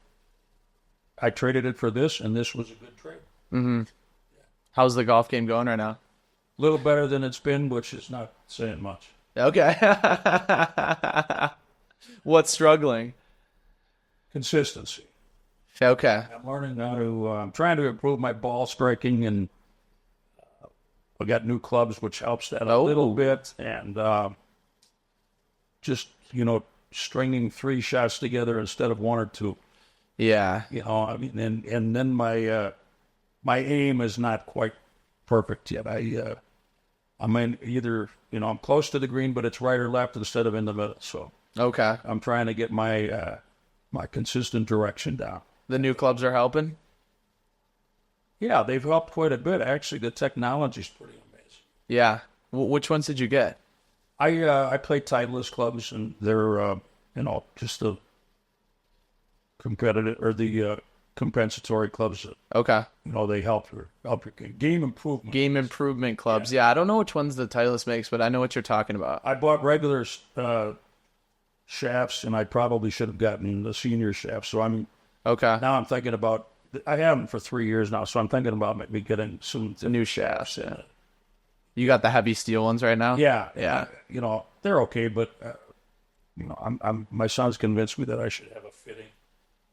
I traded it for this, and this was a good trade. Mm-hmm. How's the golf game going right now? A little better than it's been, which is not saying much. Okay. What's struggling? Consistency. Okay. I'm learning how to, I'm trying to improve my ball striking, and I got new clubs, which helps that a little bit. And just, stringing 3 shots together instead of 1 or 2. Yeah. And then my aim is not quite perfect yet. I'm in either, I'm close to the green, but it's right or left instead of in the middle. So okay. I'm trying to get my consistent direction down. The new clubs are helping? Yeah, they've helped quite a bit. Actually, the technology's pretty amazing. Yeah. Which ones did you get? I play Titleist clubs, and they're, just the competitive or the compensatory clubs. Okay. They help your game improvement. Game improvement clubs. Yeah, I don't know which ones the Titleist makes, but I know what you're talking about. I bought regular shafts, and I probably should have gotten the senior shaft. So now I'm thinking about. I have them for 3 years now, so I'm thinking about maybe getting some new shafts. Yeah. You got the heavy steel ones right now? Yeah. Yeah. They're okay, but my son's convinced me that I should have a fitting.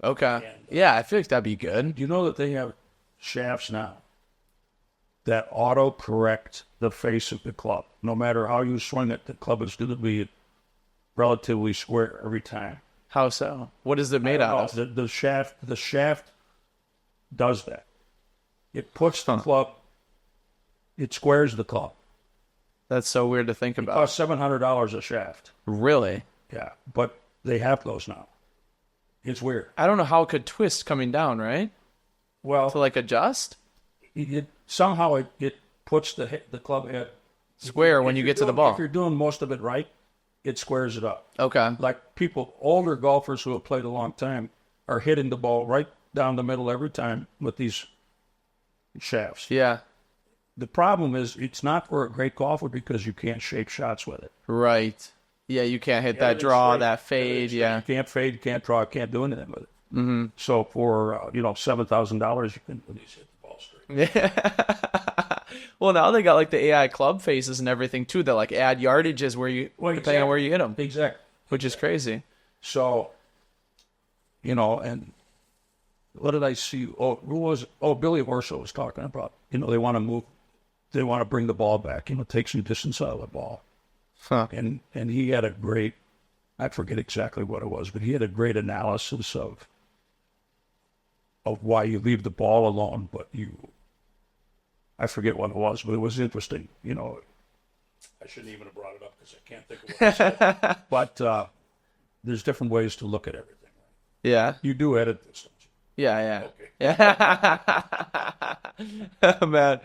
Okay. And, I feel like that'd be good. Do you know that they have shafts now that auto-correct the face of the club? No matter how you swing it, the club is going to be relatively square every time. How so? What is it made out of? The shaft does that. It puts the club, it squares the club. That's so weird to think about. It costs $700 a shaft. Really? Yeah, but they have those now. It's weird. I don't know how it could twist coming down, right? Well, to adjust? Somehow it puts the club head square when you get to the ball. If you're doing most of it right, it squares it up. Okay. Like older golfers who have played a long time are hitting the ball right down the middle every time with these shafts. Yeah. The problem is it's not for a great golfer because you can't shape shots with it. Right. Yeah, you can't hit that draw, that fade. Yeah. You can't fade, you can't draw, can't do anything with it. Mm-hmm. So for, $7,000, you can at least hit the ball straight. Yeah. Well, now they got the AI club faces and everything too that add yardages depending on where you hit them. Exactly. Which is crazy. So, and what did I see? Billy Horschel was talking about, they want to bring the ball back, take some distance out of the ball. Huh. And he had a great, I forget exactly what it was, but he had a great analysis of why you leave the ball alone, but I forget what it was, but it was interesting. I shouldn't even have brought it up because I can't think of what it said. But there's different ways to look at everything. Yeah. You do edit distance. Yeah, Okay. yeah. Man.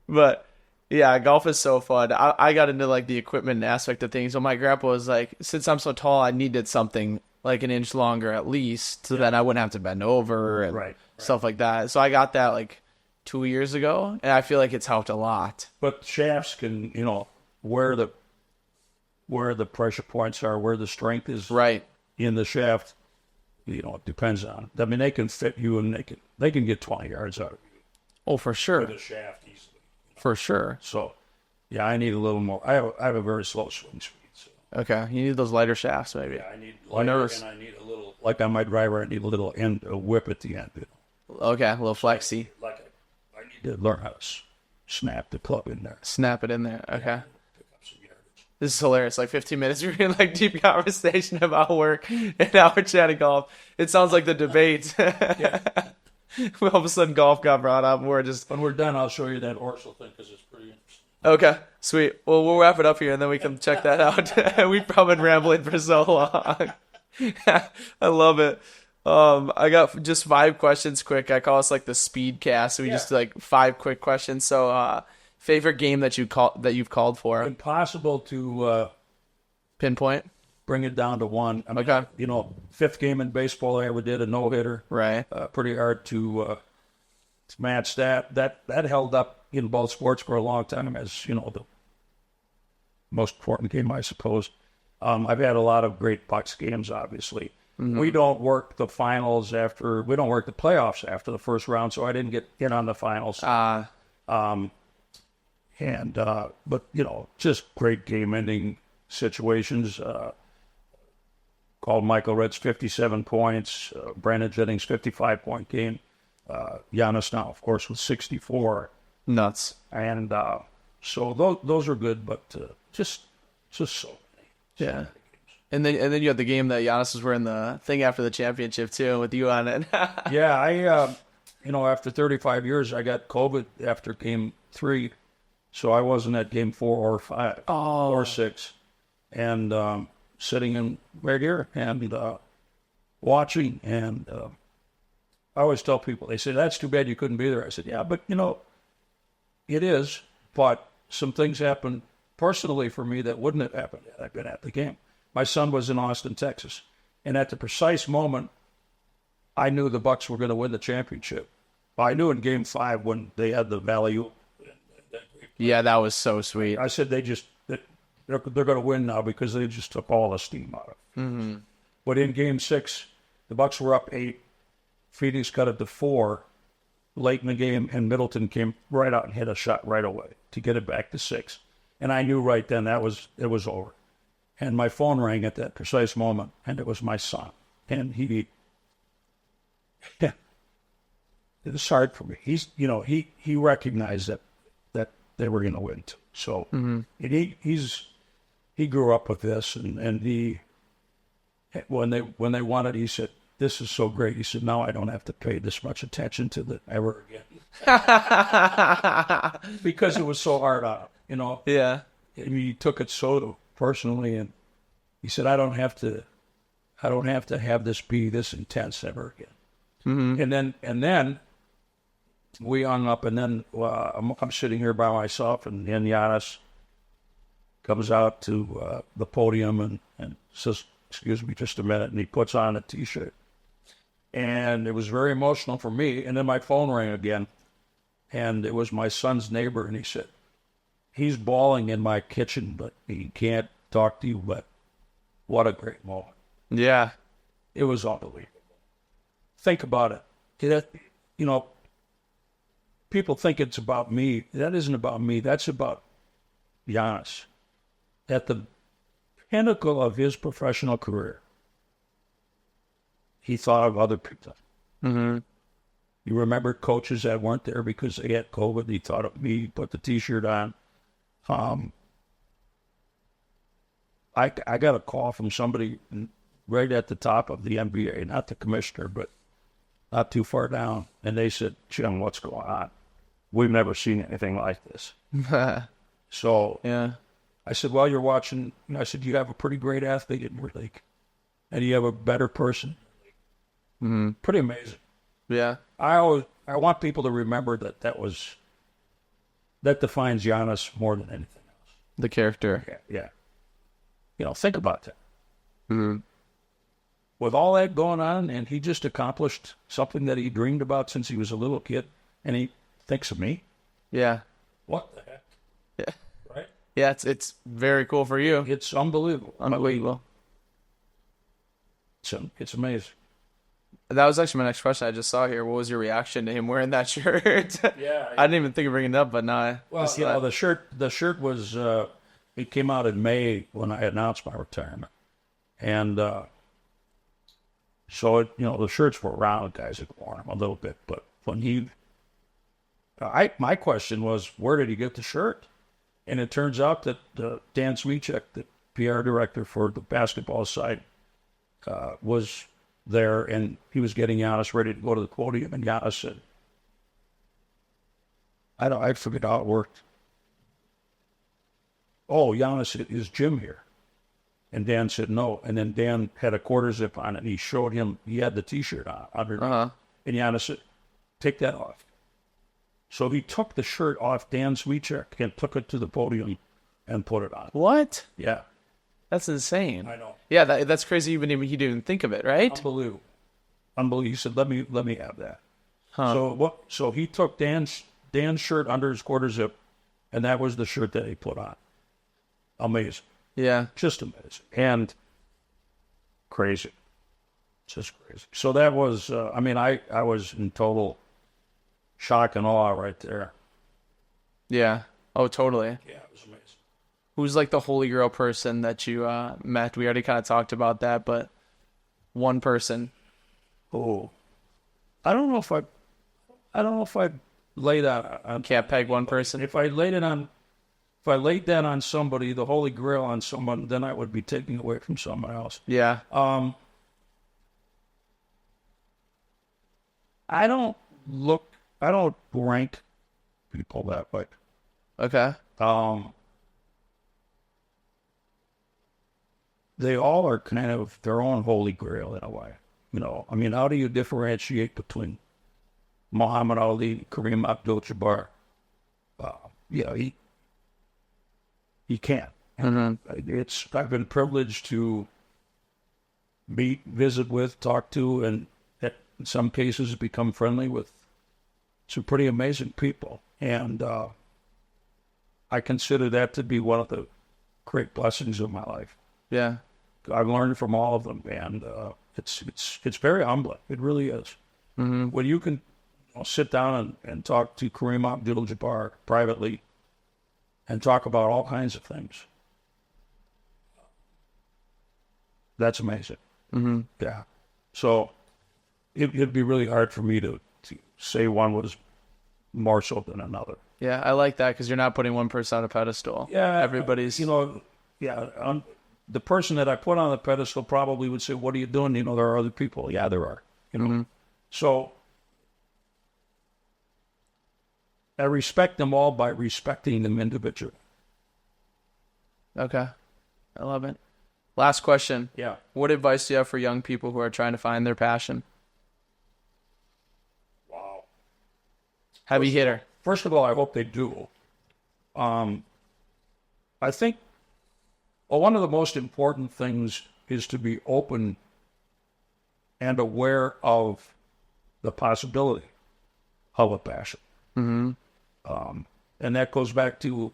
But yeah, golf is so fun. I got into like the equipment aspect of things. So my grandpa was like, since I'm so tall, I needed something like an inch longer at least, so that I wouldn't have to bend over and Right. stuff like that. So I got that like 2 years ago, and I feel like it's helped a lot. But shafts can, where the pressure points are, where the strength is Right. in the shaft, it depends on. I mean, they can fit you, and they can get 20 yards out of you Oh, for with sure. a shaft easily. For sure. So, yeah, I need a little more. I have a very slow swing speed. So, Okay. You need those lighter shafts, maybe. yeah, I need lighter, nervous. and I need a little, like on my driver, I need a little a whip at the end. Okay. A little flexy. Like I need to learn how to snap the club in there. Snap it in there. Okay. Pick up some yardage. This is hilarious. Like 15 minutes, we're in like deep conversation about work, and now we're chatting golf. It sounds like the debate. All of a sudden, golf got brought up. And we're just When we're done, I'll show you that Orso thing because it's pretty interesting. okay, sweet. Well, we'll wrap it up here, and then we can check that out. We've probably been rambling for so long. I love it. I got just 5 questions quick. I call us like the speed cast. So we just do like 5 quick questions. So, favorite game that you've called for? Impossible to Pinpoint. bring it down to one. I mean, Okay. 5th game in baseball I ever did, a no-hitter. Right. Pretty hard to match that. That held up in both sports for a long time as, the most important game, I suppose. I've had a lot of great Bucks games, obviously. Mm-hmm. We don't work the playoffs after the first round, so I didn't get in on the finals. But just great game-ending situations. Called Michael Redd's 57 points, Brandon Jennings' 55-point game. Giannis now, of course, with 64. Nuts. And so those are good, but just so many. Yeah. And then you had the game that Giannis was wearing the thing after the championship too, with you on it. Yeah, I after 35 years, I got COVID after game 3, so I wasn't at game 4 or 5 or 6, and sitting in right here and watching. And I always tell people, they say, "That's too bad you couldn't be there." I said, "Yeah, but it is." But some things happened personally for me that wouldn't have happened had I been at the game. My son was in Austin, Texas, and at the precise moment, I knew the Bucks were going to win the championship. I knew in Game 5 when they had the value. Yeah, that was so sweet. I said they're going to win now because they just took all the steam out of it. Mm-hmm. But in Game 6, the Bucks were up 8. Phoenix cut it to 4 late in the game, and Middleton came right out and hit a shot right away to get it back to 6. And I knew right then it was over. And my phone rang at that precise moment, and it was my son. And it was hard for me. He recognized that they were going to win too. So and he grew up with this, and he when they won it, he said, "This is so great." He said, "Now I don't have to pay this much attention to it ever again," because it was so hard on him. Yeah. I mean, he took it so personally, and he said, "I don't have to have this be this intense ever again." Mm-hmm. And then we hung up, and then I'm sitting here by myself, and Giannis comes out to the podium and says, "Excuse me just a minute," and he puts on a T-shirt. And it was very emotional for me. And then my phone rang again, and it was my son's neighbor, and he said, "He's bawling in my kitchen, but he can't talk to you, but what a great moment." Yeah. It was unbelievable. Think about it. People think it's about me. That isn't about me. That's about Giannis. At the pinnacle of his professional career, he thought of other people. Mm-hmm. You remember coaches that weren't there because they had COVID. He thought of me, put the T-shirt on. I got a call from somebody right at the top of the NBA, not the commissioner, but not too far down. And they said, "Jim, what's going on? We've never seen anything like this." So yeah. I said, "Well, you're watching." I said, "You have a pretty great athlete in your league, and you have a better person." Mm-hmm. Pretty amazing. Yeah. I want people to remember that that defines Giannis more than anything else. The character. Yeah. Think about that. Mm-hmm. With all that going on, and he just accomplished something that he dreamed about since he was a little kid, and he thinks of me. Yeah. What the heck? Yeah. Right? Yeah, it's very cool for you. It's unbelievable. Unbelievable. It's amazing. That was actually my next question I just saw here. What was your reaction to him wearing that shirt? Yeah. I didn't even think of bringing it up, but now The shirt was, it came out in May when I announced my retirement. And so, the shirts were around, guys had worn them a little bit. But when my question was, where did he get the shirt? And it turns out that Dan Swiecek, the PR director for the basketball side, was there, and he was getting Giannis ready to go to the podium, and Giannis said, I forget how it worked. Oh, Giannis, is Jim here? And Dan said no. And then Dan had a quarter zip on it, and he showed him, he had the T-shirt on underneath. Uh-huh. And Giannis said, take that off. So he took the shirt off Dan Swiecek and took it to the podium and put it on. What? Yeah. That's insane. I know. Yeah, that's crazy. He didn't even think of it, right? Unbelievable. He said, let me have that. Huh. So he took Dan's shirt under his quarter zip, and that was the shirt that he put on. Amazing. Yeah. Just amazing. And crazy. Just crazy. So that was, I was in total shock and awe right there. Yeah. Oh, totally. Yeah, it was amazing. Who's like the holy grail person that you met? We already kind of talked about that, but one person. Oh, I don't know if I lay that on. Can't peg one person. If I laid that on somebody, the holy grail on someone, then I would be taking away from someone else. Yeah. I don't rank people that way. Okay. They all are kind of their own holy grail in a way. How do you differentiate between Muhammad Ali, Kareem Abdul-Jabbar? You can't. Mm-hmm. I've been privileged to meet, visit with, talk to, and in some cases become friendly with some pretty amazing people. And I consider that to be one of the great blessings of my life. Yeah. I've learned from all of them, and it's very humbling. It really is. Mm-hmm. When you can sit down and talk to Kareem Abdul-Jabbar privately and talk about all kinds of things, that's amazing. Mm-hmm. Yeah. So it'd be really hard for me to say one was more so than another. Yeah, I like that because you're not putting one person on a pedestal. Yeah. Everybody's... the person that I put on the pedestal probably would say, what are you doing? There are other people. Yeah, there are. Mm-hmm. So I respect them all by respecting them individually. Okay. I love it. Last question. Yeah. What advice do you have for young people who are trying to find their passion? Wow. Heavy hitter. First of all, I hope they do. I think one of the most important things is to be open and aware of the possibility of a passion. Mm-hmm. And that goes back to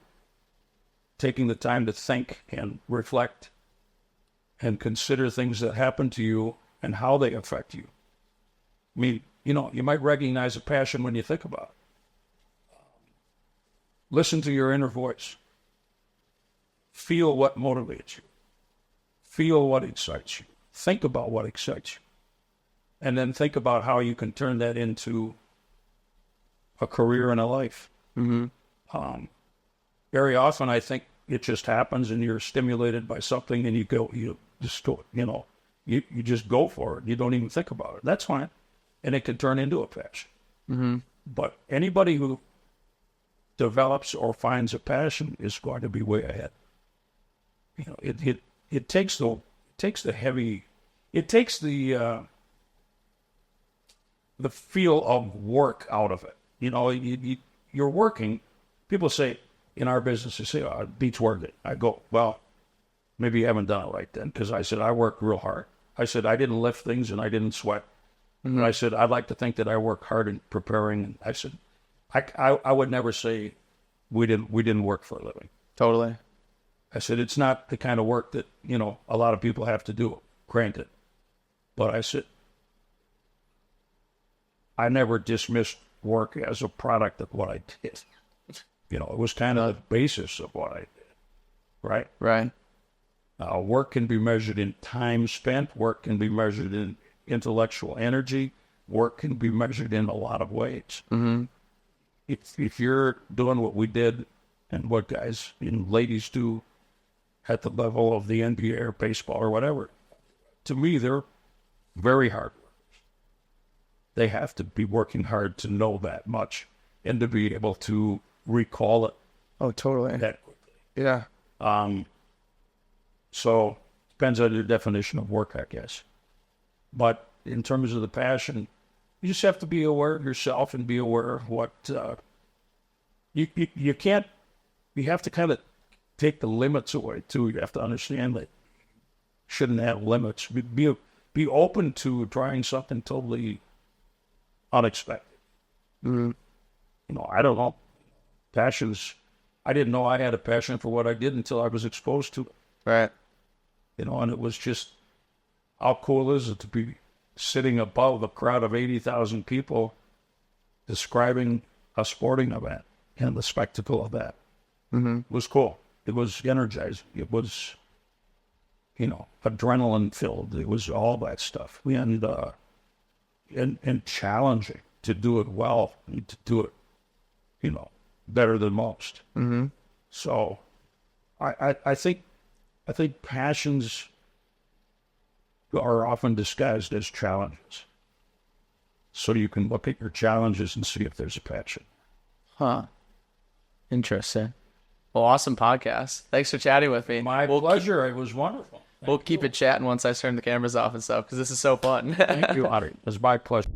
taking the time to think and reflect and consider things that happen to you and how they affect you. I mean, you might recognize a passion when you think about it. Listen to your inner voice. Feel what motivates you. Feel what excites you. Think about what excites you. And then think about how you can turn that into a career and a life. Mm-hmm. Very often, I think it just happens and you're stimulated by something and you just go for it. You don't even think about it. That's fine. And it can turn into a passion. Mm-hmm. But anybody who develops or finds a passion is going to be way ahead. It takes the the feel of work out of it. You know, you're working. People say in our business, they say, "Oh, it beats working." I go, "Well, maybe you haven't done it right then," because I said I work real hard. I said I didn't lift things and I didn't sweat. Mm-hmm. I said I'd like to think that I work hard in preparing. And I said I would never say we didn't work for a living. Totally. I said it's not the kind of work that a lot of people have to do. Granted, but I said I never dismissed work as a product of what I did. It was kind of the basis of what I did, right? Right. Work can be measured in time spent. Work can be measured in intellectual energy. Work can be measured in a lot of ways. Mm-hmm. If you're doing what we did and what guys and ladies do at the level of the NBA or baseball or whatever, to me, they're very hard workers. They have to be working hard to know that much and to be able to recall it. Oh, totally. That quickly. Yeah. So depends on your definition of work, I guess. But in terms of the passion, you just have to be aware of yourself and be aware of what you can't. You have to kind of take the limits away too. You have to understand that you shouldn't have limits. Be open to trying something totally unexpected. Mm-hmm. I don't know. Passions. I didn't know I had a passion for what I did until I was exposed to it. Right. And it was just, how cool is it to be sitting above a crowd of 80,000 people describing a sporting event and the spectacle of that. Mm-hmm. It was cool. It was energizing. It was, adrenaline filled. It was all that stuff. And challenging to do it well and to do it, better than most. Mm-hmm. So I think passions are often disguised as challenges. So you can look at your challenges and see if there's a passion. Huh. Interesting. Well, awesome podcast. Thanks for chatting with me. My pleasure. It was wonderful. We'll keep it chatting once I turn the cameras off and stuff because this is so fun. Thank you, Audrey. It was my pleasure.